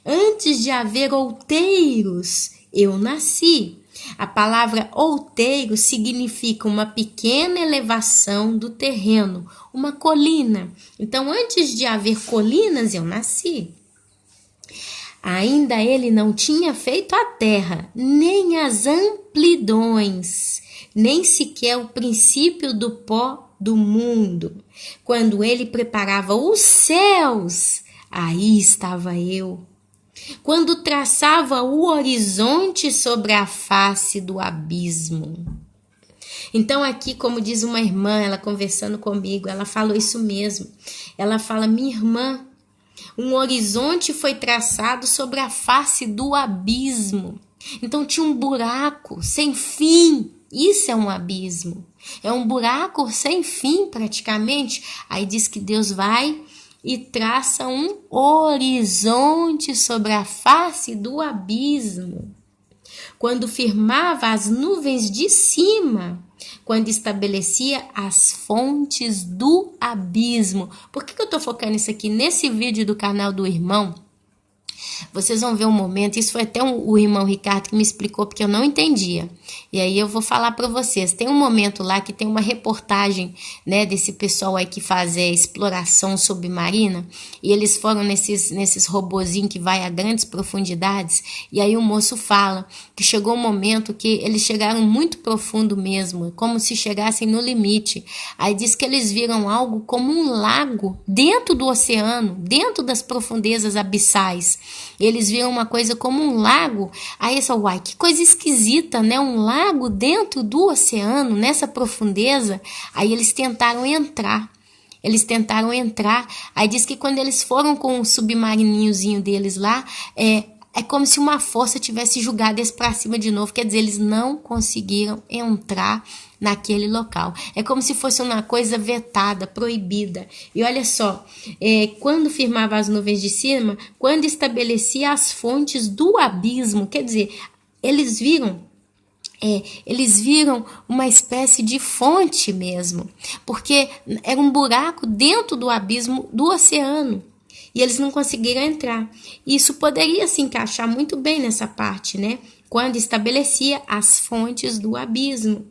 Antes de haver outeiros, eu nasci. A palavra outeiro significa uma pequena elevação do terreno, uma colina. Então, antes de haver colinas, eu nasci. Ainda ele não tinha feito a terra, nem as amplidões, nem sequer o princípio do pó do mundo. Quando ele preparava os céus, aí estava eu. Quando traçava o horizonte sobre a face do abismo. Então aqui, como diz uma irmã, ela conversando comigo, ela falou isso mesmo. Ela fala, minha irmã, um horizonte foi traçado sobre a face do abismo. Então tinha um buraco sem fim. Isso é um abismo. É um buraco sem fim praticamente. Aí diz que Deus vai e traça um horizonte sobre a face do abismo. Quando firmava as nuvens de cima, quando estabelecia as fontes do abismo. Por que eu estou focando isso aqui? Nesse vídeo do canal do irmão, Vocês vão ver um momento, isso foi até o irmão Ricardo que me explicou, porque eu não entendia. E aí eu vou falar para vocês. Tem um momento lá que tem uma reportagem, né, desse pessoal aí que faz exploração submarina, e eles foram nesses robozinhos que vai a grandes profundidades, e aí o moço fala que chegou um momento que eles chegaram muito profundo mesmo, como se chegassem no limite. Aí diz que eles viram algo como um lago dentro do oceano, dentro das profundezas abissais. Eles viram uma coisa como um lago. Aí eu falei, uai, que coisa esquisita, né? Um lago dentro do oceano, nessa profundeza. Aí eles tentaram entrar. Aí diz que quando eles foram com o submarininhozinho deles lá, é como se uma força tivesse jogado eles para cima de novo. Quer dizer, eles não conseguiram entrar naquele local. É como se fosse uma coisa vetada, proibida. E olha só, quando firmava as nuvens de cima, quando estabelecia as fontes do abismo, quer dizer, eles viram uma espécie de fonte mesmo, porque era um buraco dentro do abismo do oceano. E eles não conseguiram entrar. Isso poderia se encaixar muito bem nessa parte, né? Quando estabelecia as fontes do abismo.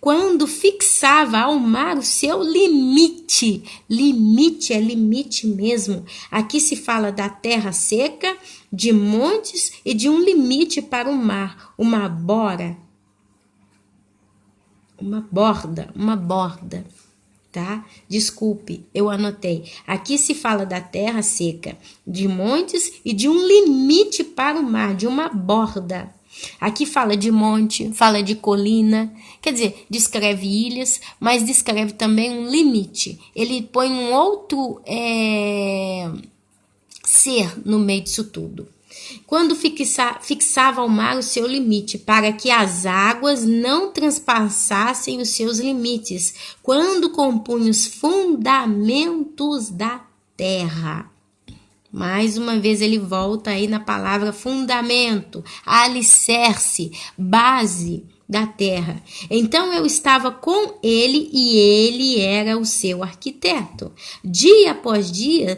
Quando fixava ao mar o seu limite. Limite é limite mesmo. Aqui se fala da terra seca, de montes e de um limite para o mar. Uma borda. Tá? Desculpe, eu anotei. Aqui se fala da terra seca, de montes e de um limite para o mar, de uma borda. Aqui fala de monte, fala de colina, quer dizer, descreve ilhas, mas descreve também um limite. Ele põe um outro ser no meio disso tudo. Quando fixava ao mar o seu limite, para que as águas não transpassassem os seus limites, quando compunha os fundamentos da terra. Mais uma vez ele volta aí na palavra fundamento, alicerce, base da terra. Então eu estava com ele e ele era o seu arquiteto. Dia após dia,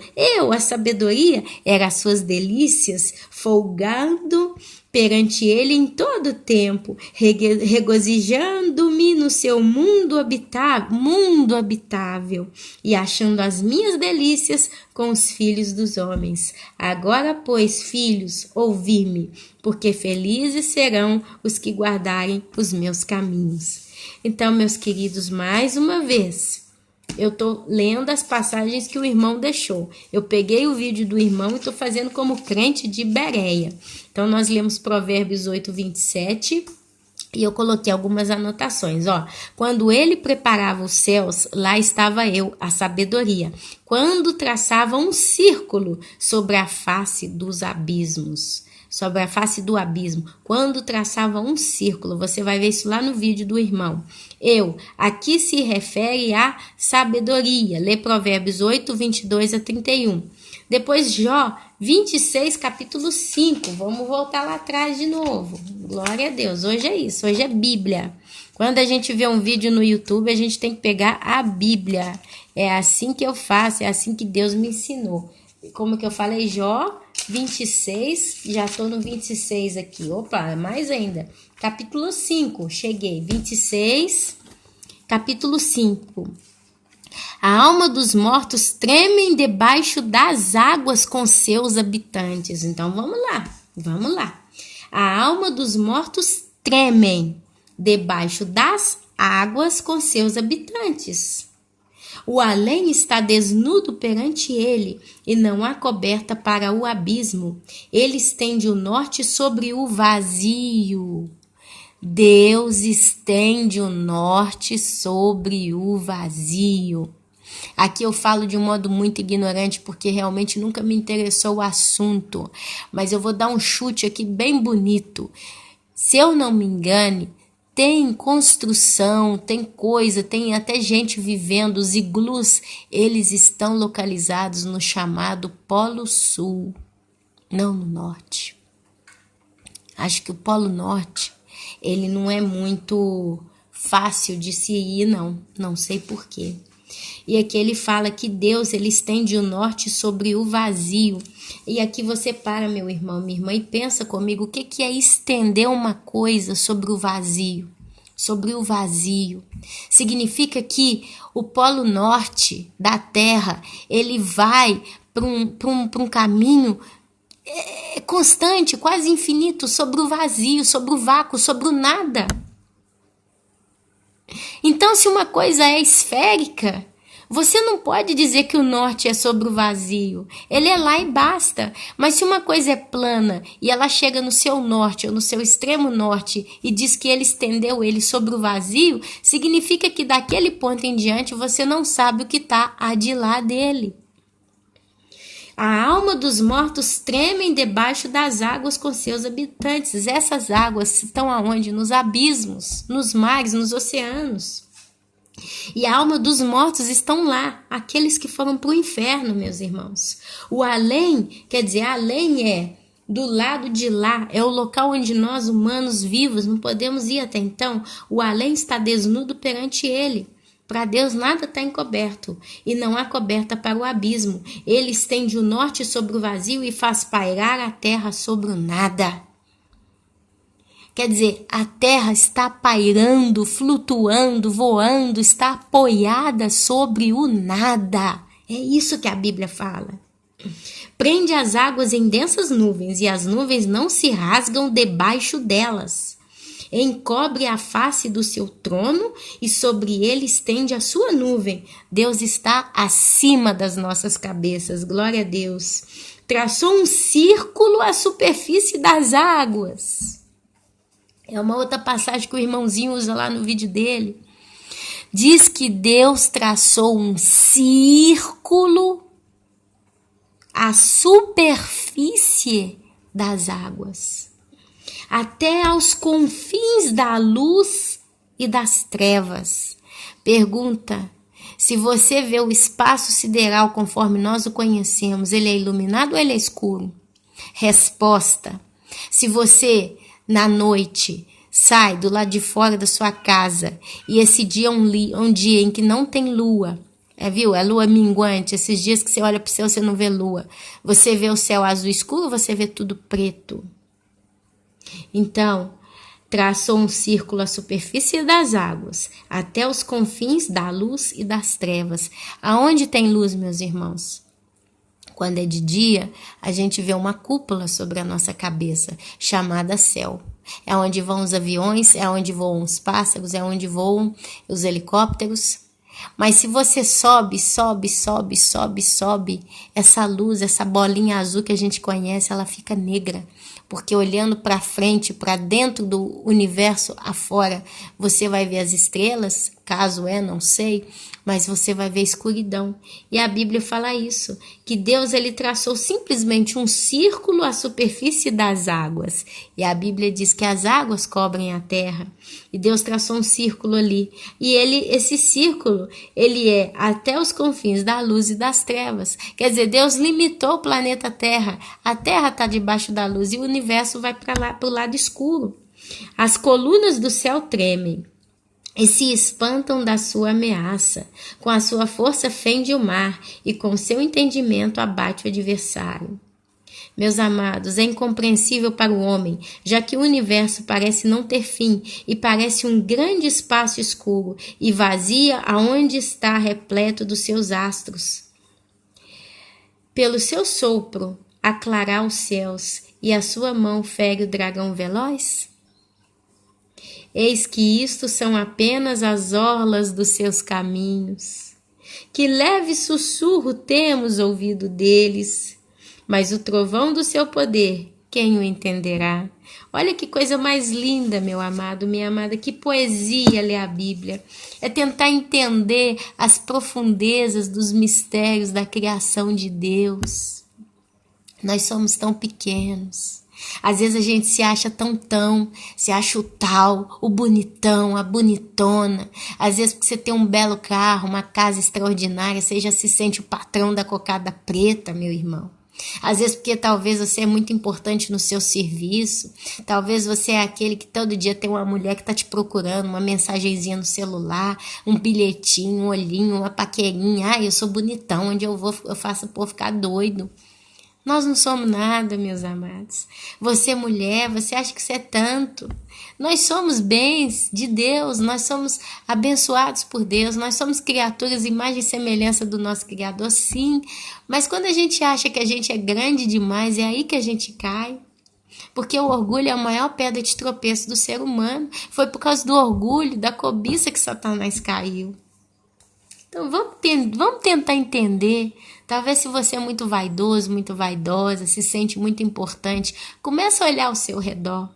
a sabedoria, era as suas delícias, folgando perante ele em todo tempo, regozijando-me no seu mundo habitável e achando as minhas delícias com os filhos dos homens. Agora, pois, filhos, ouvi-me, porque felizes serão os que guardarem os meus caminhos. Então, meus queridos, mais uma vez, eu estou lendo as passagens que o irmão deixou. Eu peguei o vídeo do irmão e estou fazendo como crente de Bereia. Então, nós lemos Provérbios 8, 27 e eu coloquei algumas anotações. Quando ele preparava os céus, lá estava eu, a sabedoria. Quando traçava um círculo sobre a face dos abismos. Sobre a face do abismo, quando traçava um círculo, você vai ver isso lá no vídeo do irmão. Aqui se refere à sabedoria, lê Provérbios 8, 22 a 31. Depois Jó 26, capítulo 5, vamos voltar lá atrás de novo. Glória a Deus, hoje é isso, hoje é Bíblia. Quando a gente vê um vídeo no YouTube, a gente tem que pegar a Bíblia. É assim que eu faço, é assim que Deus me ensinou. Como que eu falei, Jó 26, já estou no 26 aqui. Opa, mais ainda. Capítulo 5, cheguei. 26, capítulo 5. A alma dos mortos treme debaixo das águas com seus habitantes. Então, vamos lá. A alma dos mortos tremem debaixo das águas com seus habitantes. O além está desnudo perante ele, e não há coberta para o abismo. Ele estende o norte sobre o vazio. Deus estende o norte sobre o vazio. Aqui eu falo de um modo muito ignorante, porque realmente nunca me interessou o assunto. Mas eu vou dar um chute aqui bem bonito. Se eu não me engane, tem construção, tem coisa, tem até gente vivendo. Os iglus, eles estão localizados no chamado Polo Sul, não no Norte. Acho que o Polo Norte, ele não é muito fácil de se ir, não sei porquê. E aqui ele fala que Deus, ele estende o norte sobre o vazio. E aqui você para, meu irmão, minha irmã, e pensa comigo, o que é estender uma coisa sobre o vazio? Sobre o vazio. Significa que o polo norte da Terra, ele vai para um caminho constante, quase infinito, sobre o vazio, sobre o vácuo, sobre o nada. Então, se uma coisa é esférica, você não pode dizer que o norte é sobre o vazio. Ele é lá e basta. Mas se uma coisa é plana e ela chega no seu norte ou no seu extremo norte e diz que ele estendeu ele sobre o vazio, significa que daquele ponto em diante você não sabe o que está de lá dele. A alma dos mortos tremem debaixo das águas com seus habitantes. Essas águas estão aonde? Nos abismos, nos mares, nos oceanos. E a alma dos mortos estão lá, aqueles que foram para o inferno, meus irmãos. O além, quer dizer, além é do lado de lá, é o local onde nós, humanos vivos, não podemos ir até então. O além está desnudo perante ele. Para Deus nada está encoberto, e não há coberta para o abismo. Ele estende o norte sobre o vazio e faz pairar a terra sobre o nada. Quer dizer, a terra está pairando, flutuando, voando, está apoiada sobre o nada. É isso que a Bíblia fala. Prende as águas em densas nuvens, e as nuvens não se rasgam debaixo delas. Encobre a face do seu trono, e sobre ele estende a sua nuvem. Deus está acima das nossas cabeças, glória a Deus. Traçou um círculo à superfície das águas. É uma outra passagem que o irmãozinho usa lá no vídeo dele. Diz que Deus traçou um círculo à superfície das águas, até aos confins da luz e das trevas. Pergunta: se você vê o espaço sideral conforme nós o conhecemos, ele é iluminado ou ele é escuro? Resposta: se você na noite sai do lado de fora da sua casa e esse dia é um dia em que não tem lua, viu? É lua minguante, esses dias que você olha para o céu você não vê lua. Você vê o céu azul escuro, você vê tudo preto. Então, traçou um círculo à superfície das águas, até os confins da luz e das trevas. Aonde tem luz, meus irmãos? Quando é de dia, a gente vê uma cúpula sobre a nossa cabeça, chamada céu. É onde vão os aviões, é onde voam os pássaros, é onde voam os helicópteros. Mas se você sobe, essa luz, essa bolinha azul que a gente conhece, ela fica negra. Porque olhando para frente, para dentro do universo afora, você vai ver as estrelas, caso não sei, mas você vai ver escuridão. E a Bíblia fala isso, que Deus ele traçou simplesmente um círculo à superfície das águas. E a Bíblia diz que as águas cobrem a terra. E Deus traçou um círculo ali. E esse círculo, ele é até os confins da luz e das trevas. Quer dizer, Deus limitou o planeta Terra. A Terra está debaixo da luz e o universo vai para lá, para o lado escuro. As colunas do céu tremem e se espantam da sua ameaça. Com a sua força fende o mar e com seu entendimento abate o adversário. Meus amados, é incompreensível para o homem, já que o universo parece não ter fim e parece um grande espaço escuro e vazia aonde está repleto dos seus astros. Pelo seu sopro, aclarar os céus e a sua mão fere o dragão veloz? Eis que isto são apenas as orlas dos seus caminhos. Que leve sussurro temos ouvido deles, mas o trovão do seu poder, quem o entenderá? Olha que coisa mais linda, meu amado, minha amada, que poesia ler a Bíblia. É tentar entender as profundezas dos mistérios da criação de Deus. Nós somos tão pequenos. Às vezes a gente se acha se acha o tal, o bonitão, a bonitona. Às vezes porque você tem um belo carro, uma casa extraordinária, você já se sente o patrão da cocada preta, meu irmão. Às vezes porque talvez você é muito importante no seu serviço, talvez você é aquele que todo dia tem uma mulher que está te procurando, uma mensagenzinha no celular, um bilhetinho, um olhinho, uma paquerinha. Eu sou bonitão, onde eu vou eu faço o povo ficar doido. Nós não somos nada, meus amados. Você, mulher, você acha que você é tanto. Nós somos bens de Deus, nós somos abençoados por Deus, nós somos criaturas, imagem e semelhança do nosso Criador, sim. Mas quando a gente acha que a gente é grande demais, é aí que a gente cai. Porque o orgulho é a maior pedra de tropeço do ser humano. Foi por causa do orgulho, da cobiça que Satanás caiu. Então vamos tentar entender. Talvez se você é muito vaidoso, muito vaidosa, se sente muito importante, comece a olhar ao seu redor.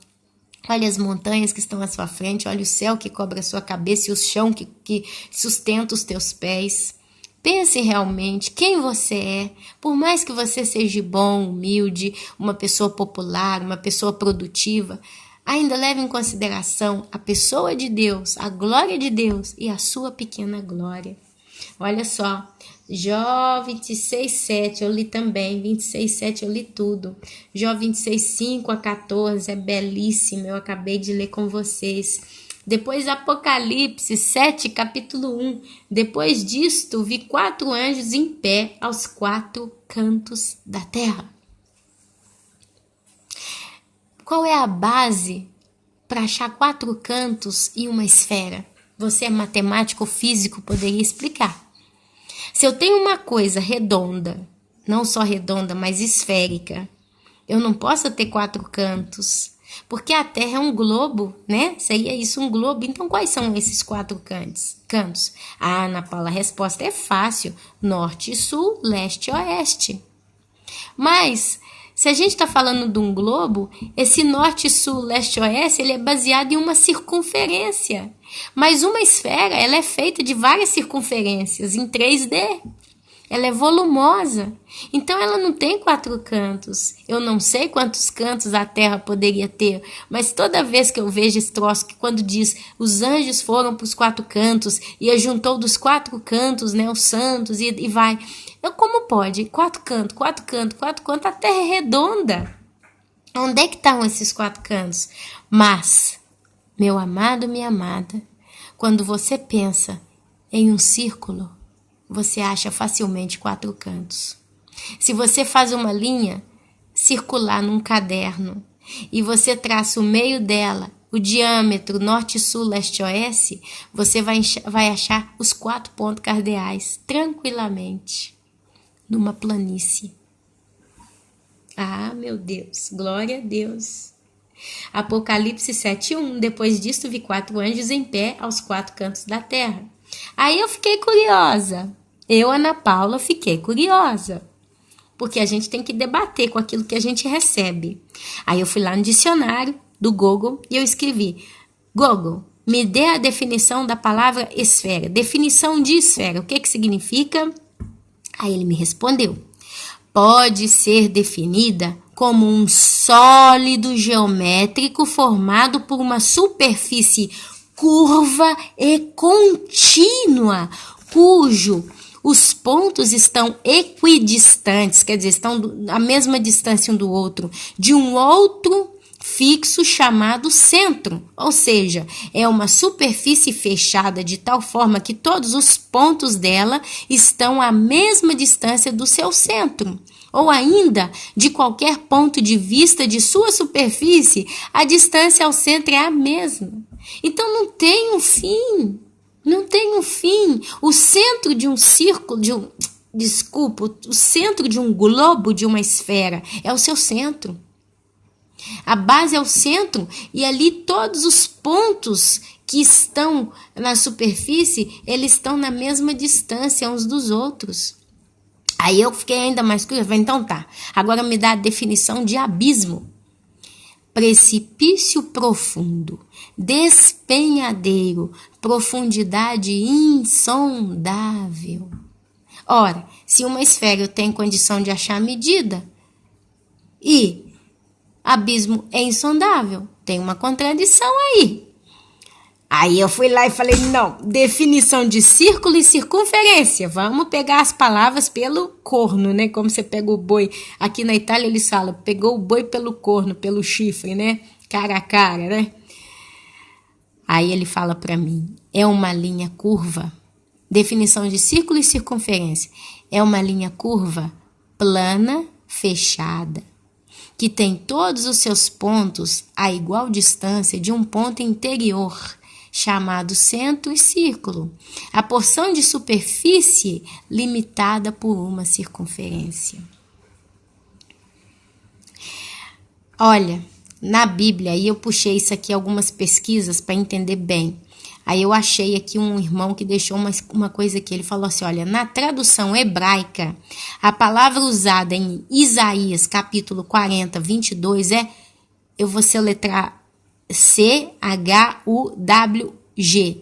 Olha as montanhas que estão à sua frente, olha o céu que cobre a sua cabeça e o chão que sustenta os teus pés. Pense realmente quem você é. Por mais que você seja bom, humilde, uma pessoa popular, uma pessoa produtiva, ainda leve em consideração a pessoa de Deus, a glória de Deus e a sua pequena glória. Olha só, Jó 26:7 eu li também, 26:7 eu li tudo. Jó 26:5-14 é belíssimo, eu acabei de ler com vocês. Depois Apocalipse 7, capítulo 1. Depois disto vi 4 anjos em pé aos 4 cantos da terra. Qual é a base para achar 4 cantos e uma esfera? Você é matemático ou físico, poderia explicar. Se eu tenho uma coisa redonda, não só redonda, mas esférica, eu não posso ter 4 cantos, porque a Terra é um globo, né? Seria isso, um globo. Então, quais são esses 4 cantos? Ah, Ana Paula, a resposta é fácil. Norte, sul, leste e oeste. Mas, se a gente está falando de um globo, esse norte, sul, leste e oeste, ele é baseado em uma circunferência. Mas uma esfera, ela é feita de várias circunferências em 3D. Ela é volumosa. Então, ela não tem 4 cantos. Eu não sei quantos cantos a Terra poderia ter, mas toda vez que eu vejo esse troço, que quando diz os anjos foram para os 4 cantos e ajuntou dos 4 cantos, né, os santos, e vai. Como pode? 4 cantos, 4 cantos, 4 cantos, a Terra é redonda. Onde é que estão esses 4 cantos? Mas, meu amado, minha amada, quando você pensa em um círculo, você acha facilmente 4 cantos. Se você faz uma linha circular num caderno e você traça o meio dela, o diâmetro norte, sul, leste, oeste, você vai achar os 4 pontos cardeais tranquilamente numa planície. Ah, meu Deus, glória a Deus. Apocalipse 7:1. Depois disto vi 4 anjos em pé aos 4 cantos da terra. Aí eu fiquei curiosa. Eu, Ana Paula, fiquei curiosa. Porque a gente tem que debater com aquilo que a gente recebe. Aí eu fui lá no dicionário do Google e eu escrevi: Google, me dê a definição da palavra esfera. Definição de esfera. O que significa? Aí ele me respondeu: pode ser definida como um sólido geométrico formado por uma superfície curva e contínua, cujo os pontos estão equidistantes, quer dizer, estão à mesma distância um do outro, de um outro fixo chamado centro, ou seja, é uma superfície fechada de tal forma que todos os pontos dela estão à mesma distância do seu centro. Ou ainda, de qualquer ponto de vista de sua superfície, a distância ao centro é a mesma. Então não tem um fim. Não tem um fim. O centro de um círculo, o centro de um globo, de uma esfera, é o seu centro. A base é o centro e ali todos os pontos que estão na superfície, eles estão na mesma distância uns dos outros. Aí eu fiquei ainda mais curiosa. Então tá, agora me dá a definição de abismo. Precipício profundo, despenhadeiro, profundidade insondável. Ora, se uma esfera eu tenho condição de achar a medida e abismo é insondável, tem uma contradição aí. Aí eu fui lá e falei, não, definição de círculo e circunferência. Vamos pegar as palavras pelo corno, né? Como você pega o boi. Aqui na Itália eles falam, pegou o boi pelo corno, pelo chifre, né? Cara a cara, né? Aí ele fala para mim, é uma linha curva. Definição de círculo e circunferência. É uma linha curva plana, fechada, que tem todos os seus pontos a igual distância de um ponto interior, chamado centro e círculo. A porção de superfície limitada por uma circunferência. Olha, na Bíblia, aí eu puxei isso aqui, algumas pesquisas para entender bem. Aí eu achei aqui um irmão que deixou uma coisa aqui. Ele falou assim, olha, na tradução hebraica, a palavra usada em Isaías, capítulo 40, 22, eu vou soletrar C-H-U-W-G,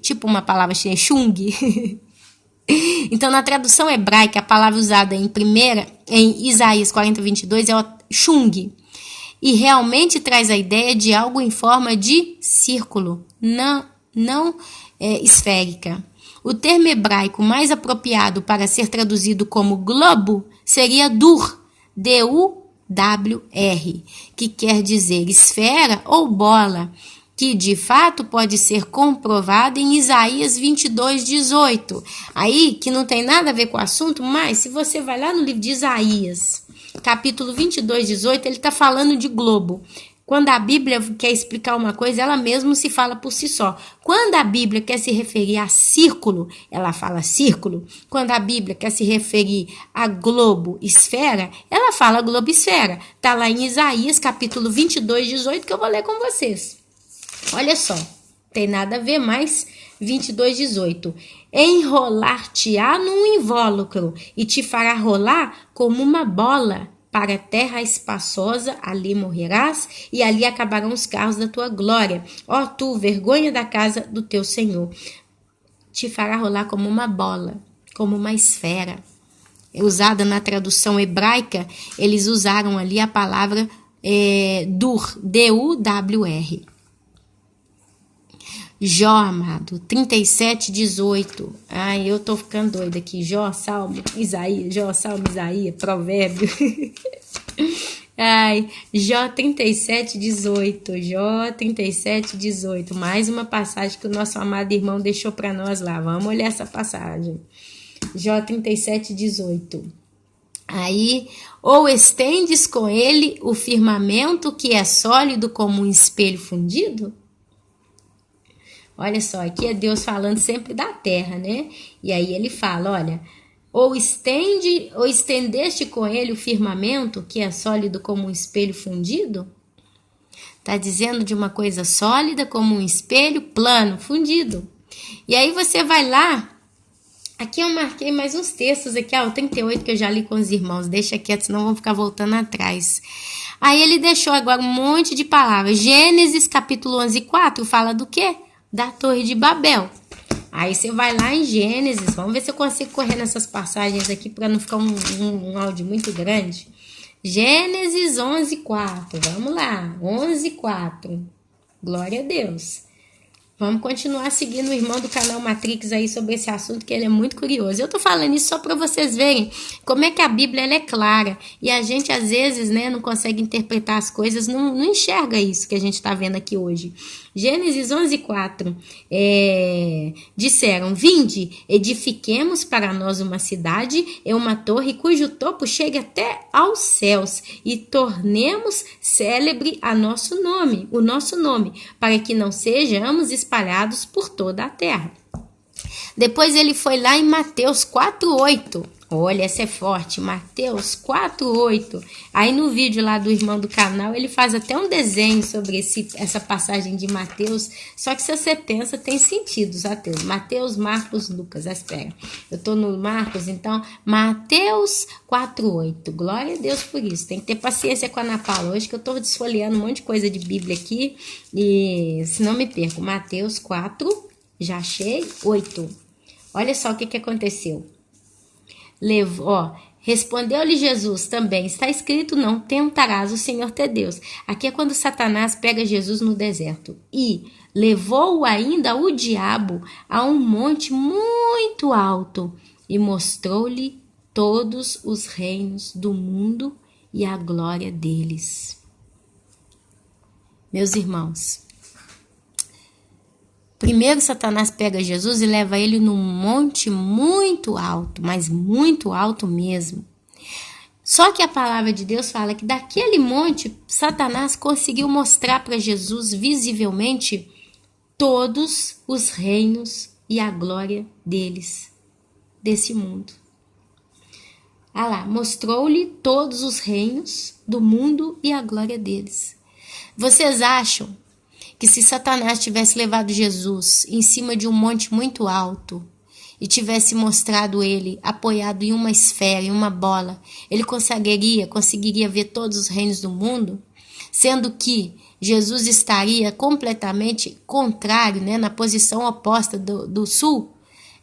tipo uma palavra chinesa, Chung. Então, na tradução hebraica, a palavra usada em Isaías 40, 22 é o Chung. E realmente traz a ideia de algo em forma de círculo, não esférica. O termo hebraico mais apropriado para ser traduzido como globo seria dur, D-U-W-R, que quer dizer esfera ou bola, que de fato pode ser comprovado em Isaías 22, 18. Aí, que não tem nada a ver com o assunto, mas se você vai lá no livro de Isaías, capítulo 22, 18, ele está falando de globo. Quando a Bíblia quer explicar uma coisa, ela mesma se fala por si só. Quando a Bíblia quer se referir a círculo, ela fala círculo. Quando a Bíblia quer se referir a globo, esfera, ela fala globo, esfera. Está lá em Isaías, capítulo 22, 18, que eu vou ler com vocês. Olha só, tem nada a ver, mais 22, 18. Enrolar-te-á num invólucro e te fará rolar como uma bola. Para a terra espaçosa, ali morrerás, e ali acabarão os carros da tua glória. Ó tu, vergonha da casa do teu Senhor. Te fará rolar como uma bola, como uma esfera. Usada na tradução hebraica, eles usaram ali a palavra dur, D-U-W-R. Jó, amado, 37, 18. Ai, eu tô ficando doida aqui. Jó, Salmo, Isaías, Provérbio. Ai, Jó 37, 18. Jó 37, 18. Mais uma passagem que o nosso amado irmão deixou para nós lá. Vamos olhar essa passagem. Jó 37, 18. Aí, ou estendes com ele o firmamento que é sólido como um espelho fundido? Olha só, aqui é Deus falando sempre da terra, né? E aí ele fala, olha, ou estendeste com ele o firmamento, que é sólido como um espelho fundido? Tá dizendo de uma coisa sólida como um espelho plano, fundido. E aí você vai lá, aqui eu marquei mais uns textos aqui, o 38 que eu já li com os irmãos, deixa quieto, senão vão ficar voltando atrás. Aí ele deixou agora um monte de palavras. Gênesis capítulo 11, 4 fala do quê? Da Torre de Babel. Aí você vai lá em Gênesis, vamos ver se eu consigo correr nessas passagens aqui para não ficar um áudio muito grande. Gênesis 11, 4, vamos lá, 11, 4, glória a Deus. Vamos continuar seguindo o irmão do canal Matrix aí sobre esse assunto, que ele é muito curioso. Eu tô falando isso só para vocês verem como é que a Bíblia ela é clara. E a gente, às vezes, né, não consegue interpretar as coisas, não enxerga isso que a gente está vendo aqui hoje. Gênesis 11, 4. Disseram, vinde, edifiquemos para nós uma cidade e uma torre cujo topo chegue até aos céus e tornemos célebre o nosso nome, para que não sejamos espalhados por toda a terra. Depois ele foi lá em Mateus 4:8. Olha, essa é forte. Mateus 4:8. Aí no vídeo lá do irmão do canal, ele faz até um desenho sobre essa passagem de Mateus. Só que se você pensa, tem sentido, Mateus, Marcos, Lucas. Espera, eu tô no Marcos, então, Mateus 4:8. Glória a Deus por isso. Tem que ter paciência com a Ana Paula hoje, que eu tô desfolheando um monte de coisa de Bíblia aqui. E se não me perco, Mateus 4, já achei, 8. Olha só o que aconteceu. Respondeu-lhe Jesus também, está escrito, não tentarás o Senhor teu Deus. Aqui é quando Satanás pega Jesus no deserto e levou-o ainda o diabo a um monte muito alto e mostrou-lhe todos os reinos do mundo e a glória deles. Meus irmãos, primeiro Satanás pega Jesus e leva ele num monte muito alto, mas muito alto mesmo. Só que a palavra de Deus fala que daquele monte, Satanás conseguiu mostrar para Jesus visivelmente todos os reinos e a glória deles, desse mundo. Ah lá, mostrou-lhe todos os reinos do mundo e a glória deles. Vocês acham que se Satanás tivesse levado Jesus em cima de um monte muito alto e tivesse mostrado ele apoiado em uma esfera, em uma bola, ele conseguiria ver todos os reinos do mundo? Sendo que Jesus estaria completamente contrário, né, na posição oposta do sul.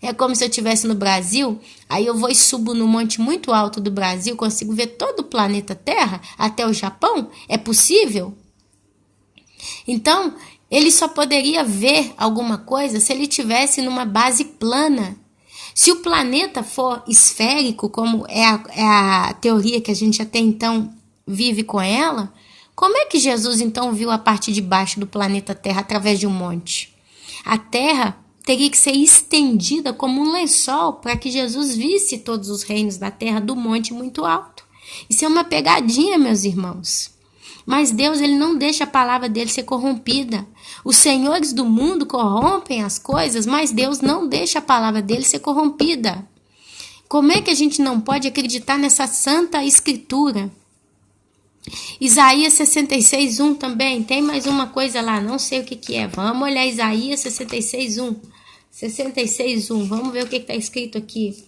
É como se eu estivesse no Brasil, aí eu vou e subo no monte muito alto do Brasil, consigo ver todo o planeta Terra, até o Japão? É possível? Então, ele só poderia ver alguma coisa se ele estivesse numa base plana. Se o planeta for esférico, como é a teoria que a gente até então vive com ela, como é que Jesus então viu a parte de baixo do planeta Terra através de um monte? A Terra teria que ser estendida como um lençol para que Jesus visse todos os reinos da Terra do monte muito alto. Isso é uma pegadinha, meus irmãos. Mas Deus, ele não deixa a palavra dele ser corrompida. Os senhores do mundo corrompem as coisas, mas Deus não deixa a palavra dele ser corrompida. Como é que a gente não pode acreditar nessa santa escritura? Isaías 66:1 também, tem mais uma coisa lá, não sei o que é. Vamos olhar Isaías 66:1. 66:1, vamos ver o que está escrito aqui.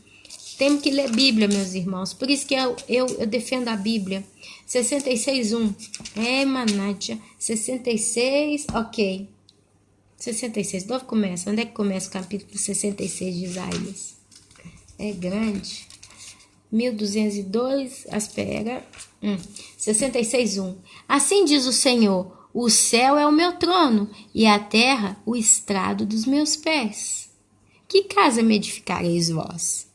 Temos que ler Bíblia, meus irmãos, por isso que eu defendo a Bíblia. 66:1. Manátia. 66, ok. 66, de novo começa. Onde é que começa o capítulo 66 de Isaías? É grande. 1202, espera. 66:1. Assim diz o Senhor, o céu é o meu trono e a terra o estrado dos meus pés. Que casa me edificareis vós?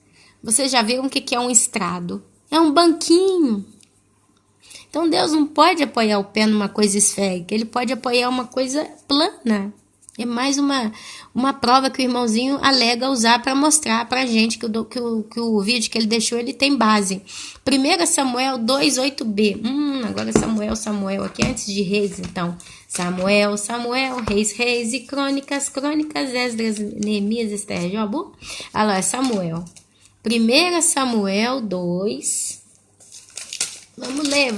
Vocês já viram o que é um estrado? É um banquinho. Então Deus não pode apoiar o pé numa coisa esférica, ele pode apoiar uma coisa plana. É mais uma prova que o irmãozinho alega usar para mostrar para a gente que o vídeo que ele deixou, ele tem base. 1 Samuel 2:8b. Agora Samuel aqui antes de Reis, então. Samuel, Reis e Crônicas, Esdras, Neemias, Esther, Jobu. Olha lá, Samuel. 1 Samuel 2. Vamos ler.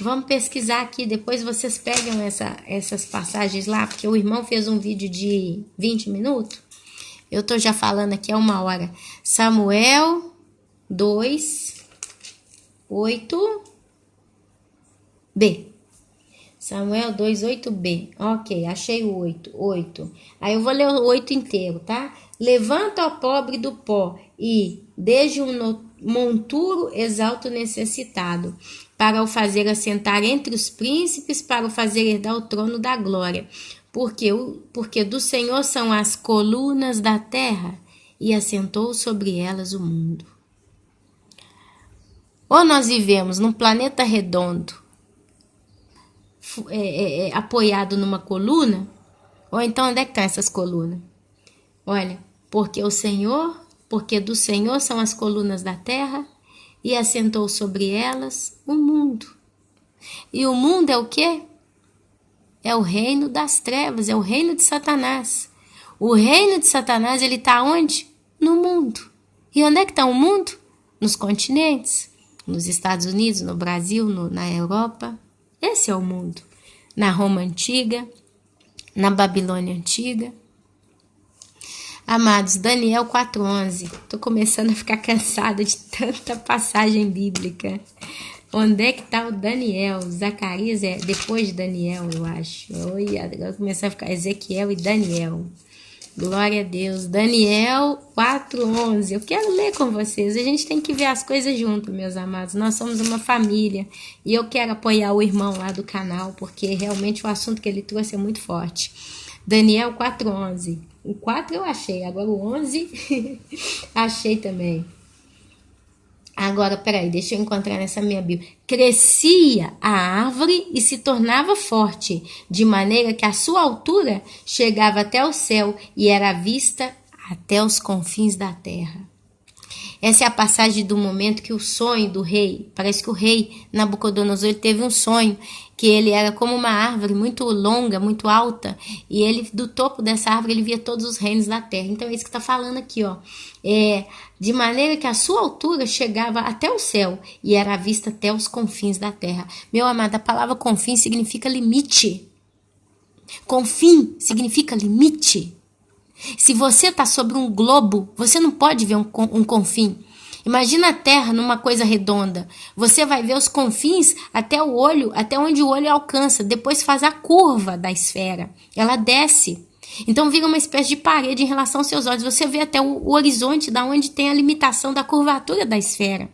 Vamos pesquisar aqui, depois vocês pegam essas passagens lá, porque o irmão fez um vídeo de 20 minutos. Eu tô já falando aqui há 1 hora. Samuel 2:8b. Samuel 2:8b. Ok, achei o 8. Aí eu vou ler o 8 inteiro, tá? Levanta o pobre do pó e desde um monturo exalta o necessitado, para o fazer assentar entre os príncipes, para o fazer herdar o trono da glória. Porque do Senhor são as colunas da terra, e assentou sobre elas o mundo. Ou nós vivemos num planeta redondo, apoiado numa coluna, ou então onde é que estão essas colunas? Olha, porque do Senhor são as colunas da terra, e assentou sobre elas o mundo. E o mundo é o quê? É o reino das trevas, é o reino de Satanás. O reino de Satanás, ele está onde? No mundo. E onde é que está o mundo? Nos continentes, nos Estados Unidos, no Brasil, na Europa. Esse é o mundo. Na Roma Antiga, na Babilônia Antiga. Amados, Daniel 4:11. Estou começando a ficar cansada de tanta passagem bíblica. Onde é que está o Daniel? Zacarias é depois de Daniel, eu acho. Agora começou a ficar Ezequiel e Daniel. Glória a Deus. Daniel 4:11. Eu quero ler com vocês. A gente tem que ver as coisas juntos, meus amados. Nós somos uma família. E eu quero apoiar o irmão lá do canal, porque realmente o assunto que ele trouxe é muito forte. Daniel 4:11. O 4 eu achei, agora o 11 achei também. Agora, peraí, deixa eu encontrar nessa minha Bíblia. Crescia a árvore e se tornava forte, de maneira que a sua altura chegava até o céu e era vista até os confins da terra. Essa é a passagem do momento que o sonho do rei, parece que o rei Nabucodonosor ele teve um sonho, que ele era como uma árvore muito longa, muito alta, e ele do topo dessa árvore ele via todos os reinos da terra. Então é isso que está falando aqui, ó. De maneira que a sua altura chegava até o céu e era vista até os confins da terra. Meu amado, a palavra confim significa limite. Confim significa limite. Se você está sobre um globo, você não pode ver um confim. Imagina a Terra numa coisa redonda. Você vai ver os confins até o olho, até onde o olho alcança. Depois faz a curva da esfera. Ela desce. Então vira uma espécie de parede em relação aos seus olhos. Você vê até o horizonte da onde tem a limitação da curvatura da esfera.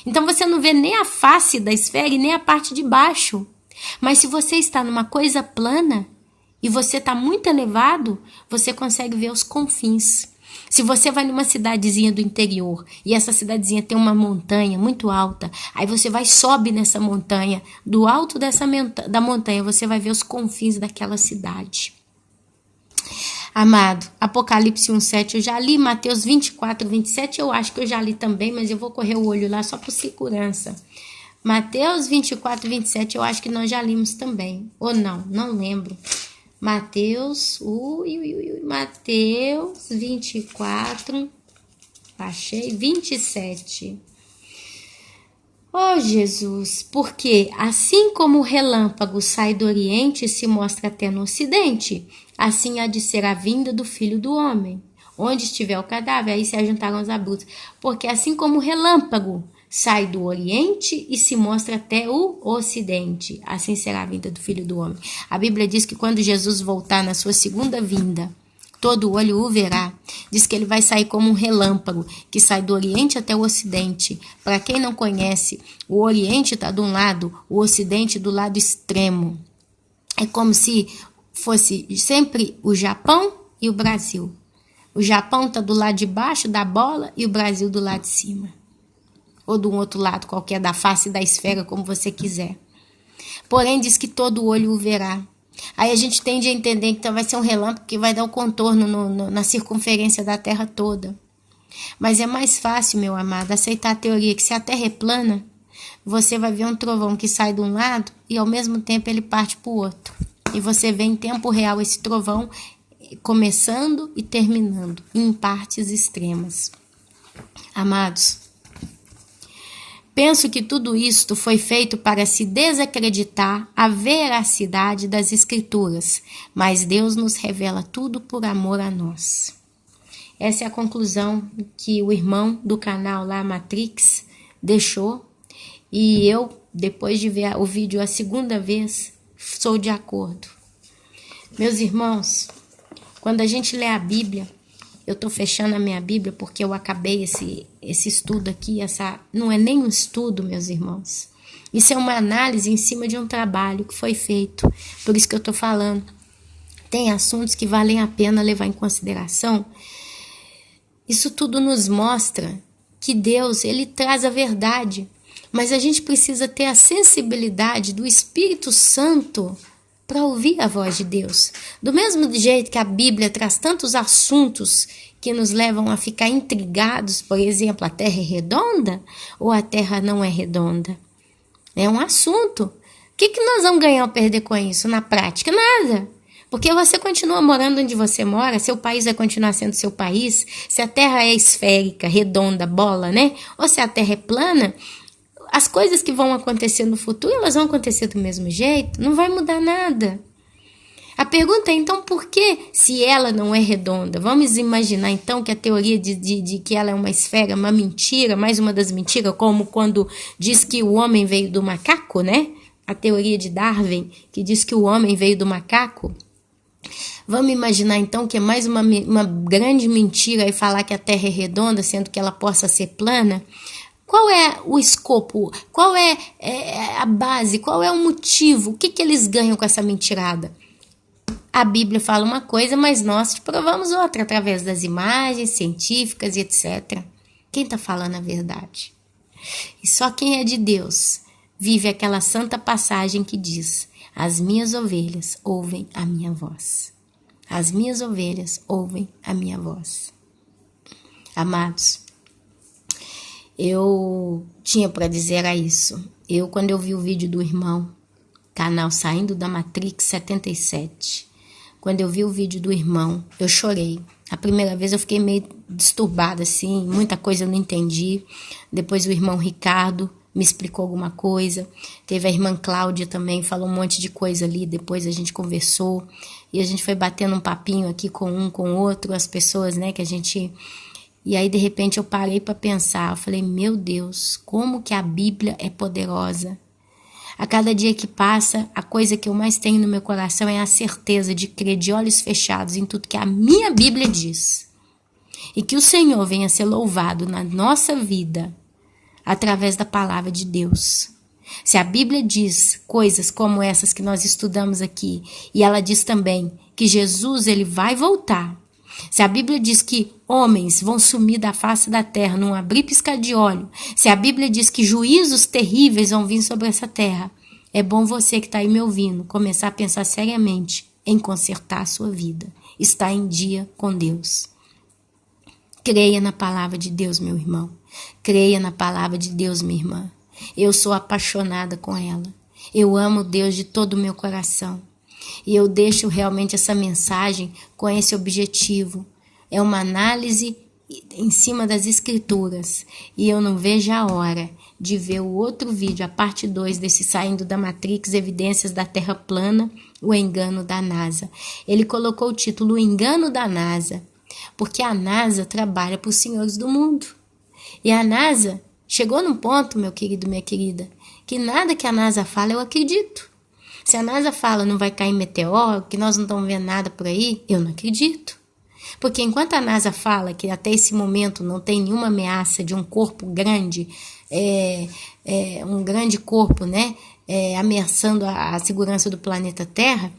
Então você não vê nem a face da esfera e nem a parte de baixo. Mas se você está numa coisa plana, e você está muito elevado, você consegue ver os confins. Se você vai numa cidadezinha do interior e essa cidadezinha tem uma montanha muito alta, aí você vai sobe nessa montanha, do alto da montanha você vai ver os confins daquela cidade. Amado, Apocalipse 1:7 eu já li, Mateus 24:27 eu acho que eu já li também, mas eu vou correr o olho lá só por segurança. Mateus 24:27 eu acho que nós já limos também, ou não lembro. Mateus 24, achei, 27. Oh, Jesus, porque assim como o relâmpago sai do Oriente e se mostra até no Ocidente, assim há de ser a vinda do Filho do Homem. Onde estiver o cadáver, aí se ajuntaram os abutres. Porque assim como o relâmpago sai do Oriente e se mostra até o Ocidente, assim será a vinda do Filho do Homem. A Bíblia diz que quando Jesus voltar na sua segunda vinda, todo olho o verá. Diz que ele vai sair como um relâmpago, que sai do Oriente até o Ocidente. Para quem não conhece, o Oriente está de um lado, o Ocidente do lado extremo. É como se fosse sempre o Japão e o Brasil. O Japão está do lado de baixo da bola e o Brasil do lado de cima. Ou de um outro lado qualquer da face da esfera, como você quiser. Porém, diz que todo olho o verá. Aí a gente tende a entender que então vai ser um relâmpago que vai dar o contorno na circunferência da Terra toda. Mas é mais fácil, meu amado, aceitar a teoria que se a Terra é plana, você vai ver um trovão que sai de um lado e ao mesmo tempo ele parte para o outro. E você vê em tempo real esse trovão começando e terminando em partes extremas. Amados, penso que tudo isto foi feito para se desacreditar a veracidade das Escrituras, mas Deus nos revela tudo por amor a nós. Essa é a conclusão que o irmão do canal lá, Matrix, deixou. E eu, depois de ver o vídeo a segunda vez, sou de acordo. Meus irmãos, quando a gente lê a Bíblia, eu estou fechando a minha Bíblia porque eu acabei esse estudo aqui. Não é nem um estudo, meus irmãos. Isso é uma análise em cima de um trabalho que foi feito. Por isso que eu estou falando. Tem assuntos que valem a pena levar em consideração. Isso tudo nos mostra que Deus, Ele traz a verdade. Mas a gente precisa ter a sensibilidade do Espírito Santo para ouvir a voz de Deus. Do mesmo jeito que a Bíblia traz tantos assuntos que nos levam a ficar intrigados, por exemplo, a Terra é redonda ou a Terra não é redonda? É um assunto. O que nós vamos ganhar ou perder com isso na prática? Nada. Porque você continua morando onde você mora, seu país vai continuar sendo seu país. Se a Terra é esférica, redonda, bola, né? Ou se a Terra é plana, as coisas que vão acontecer no futuro, elas vão acontecer do mesmo jeito, não vai mudar nada. A pergunta é, então, por que, se ela não é redonda? Vamos imaginar, então, que a teoria de que ela é uma esfera, uma mentira, mais uma das mentiras, como quando diz que o homem veio do macaco, né? A teoria de Darwin, que diz que o homem veio do macaco. Vamos imaginar então que é mais uma grande mentira e falar que a Terra é redonda, sendo que ela possa ser plana? Qual é o escopo? Qual é a base? Qual é o motivo? O que eles ganham com essa mentirada? A Bíblia fala uma coisa, mas nós te provamos outra, através das imagens científicas e etc. Quem está falando a verdade? E só quem é de Deus vive aquela santa passagem que diz: as minhas ovelhas ouvem a minha voz. As minhas ovelhas ouvem a minha voz. Amados, eu tinha para dizer a isso. Quando eu vi o vídeo do irmão, canal Saindo da Matrix 77, quando eu vi o vídeo do irmão, eu chorei. A primeira vez eu fiquei meio disturbada, assim, muita coisa eu não entendi. Depois o irmão Ricardo me explicou alguma coisa. Teve a irmã Cláudia também, falou um monte de coisa ali. Depois a gente conversou e a gente foi batendo um papinho aqui com um, com o outro, as pessoas, né, que a gente... E aí, de repente, eu parei para pensar. Eu falei, meu Deus, como que a Bíblia é poderosa. A cada dia que passa, a coisa que eu mais tenho no meu coração é a certeza de crer de olhos fechados em tudo que a minha Bíblia diz. E que o Senhor venha ser louvado na nossa vida através da palavra de Deus. Se a Bíblia diz coisas como essas que nós estudamos aqui, e ela diz também que Jesus ele vai voltar. Se a Bíblia diz que homens vão sumir da face da terra num abrir e piscar de olho, se a Bíblia diz que juízos terríveis vão vir sobre essa terra, é bom você que está aí me ouvindo começar a pensar seriamente em consertar a sua vida, estar em dia com Deus. Creia na palavra de Deus, meu irmão. Creia na palavra de Deus, minha irmã. Eu sou apaixonada com ela. Eu amo Deus de todo o meu coração. E eu deixo realmente essa mensagem com esse objetivo. É uma análise em cima das escrituras. E eu não vejo a hora de ver o outro vídeo, a parte 2 desse Saindo da Matrix, Evidências da Terra Plana, o engano da NASA. Ele colocou o título O Engano da NASA, porque a NASA trabalha para os senhores do mundo. E a NASA chegou num ponto, meu querido, minha querida, que nada que a NASA fala eu acredito. Se a NASA fala não vai cair meteoro, que nós não estamos vendo nada por aí, eu não acredito. Porque enquanto a NASA fala que até esse momento não tem nenhuma ameaça de um corpo grande, um grande corpo, né, ameaçando a segurança do planeta Terra,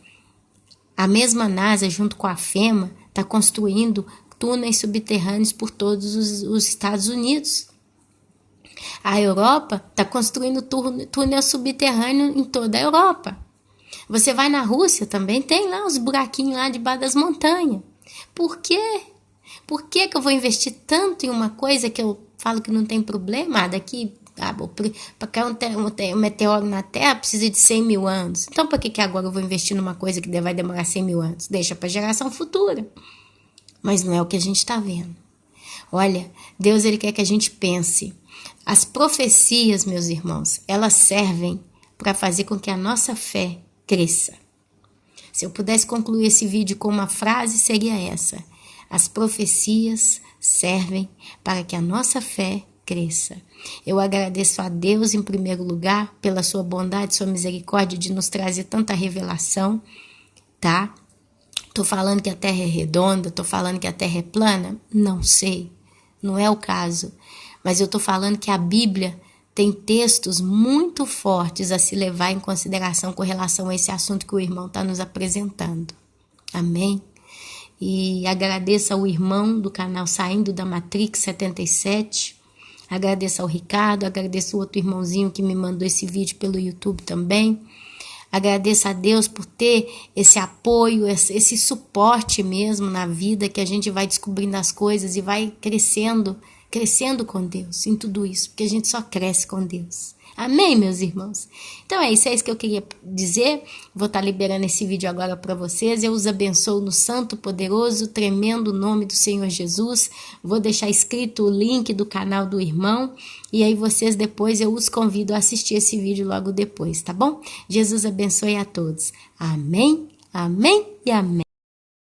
a mesma NASA, junto com a FEMA, está construindo túneis subterrâneos por todos os Estados Unidos. A Europa está construindo túnel subterrâneo em toda a Europa. Você vai na Rússia, também tem lá os buraquinhos lá debaixo das montanhas. Por quê? Por que eu vou investir tanto em uma coisa que eu falo que não tem problema? Daqui, para cair um meteoro na Terra precisa de 100 mil anos. Então, por que agora eu vou investir numa coisa que vai demorar 100 mil anos? Deixa para a geração futura. Mas não é o que a gente está vendo. Olha, Deus ele quer que a gente pense. As profecias, meus irmãos, elas servem para fazer com que a nossa fé cresça. Se eu pudesse concluir esse vídeo com uma frase, seria essa: as profecias servem para que a nossa fé cresça. Eu agradeço a Deus, em primeiro lugar, pela sua bondade, sua misericórdia de nos trazer tanta revelação, tá? Tô falando que a Terra é redonda, tô falando que a Terra é plana? Não sei, não é o caso. Mas eu tô falando que a Bíblia tem textos muito fortes a se levar em consideração com relação a esse assunto que o irmão está nos apresentando. Amém? E agradeço ao irmão do canal Saindo da Matrix 77, agradeço ao Ricardo, agradeço o outro irmãozinho que me mandou esse vídeo pelo YouTube também. Agradeço a Deus por ter esse apoio, esse suporte mesmo na vida, que a gente vai descobrindo as coisas e vai crescendo com Deus em tudo isso, porque a gente só cresce com Deus. Amém, meus irmãos? Então é isso que eu queria dizer. Vou estar liberando esse vídeo agora para vocês. Eu os abençoo no santo, poderoso, tremendo nome do Senhor Jesus. Vou deixar escrito o link do canal do irmão. E aí vocês depois, eu os convido a assistir esse vídeo logo depois, tá bom? Jesus abençoe a todos. Amém, amém e amém.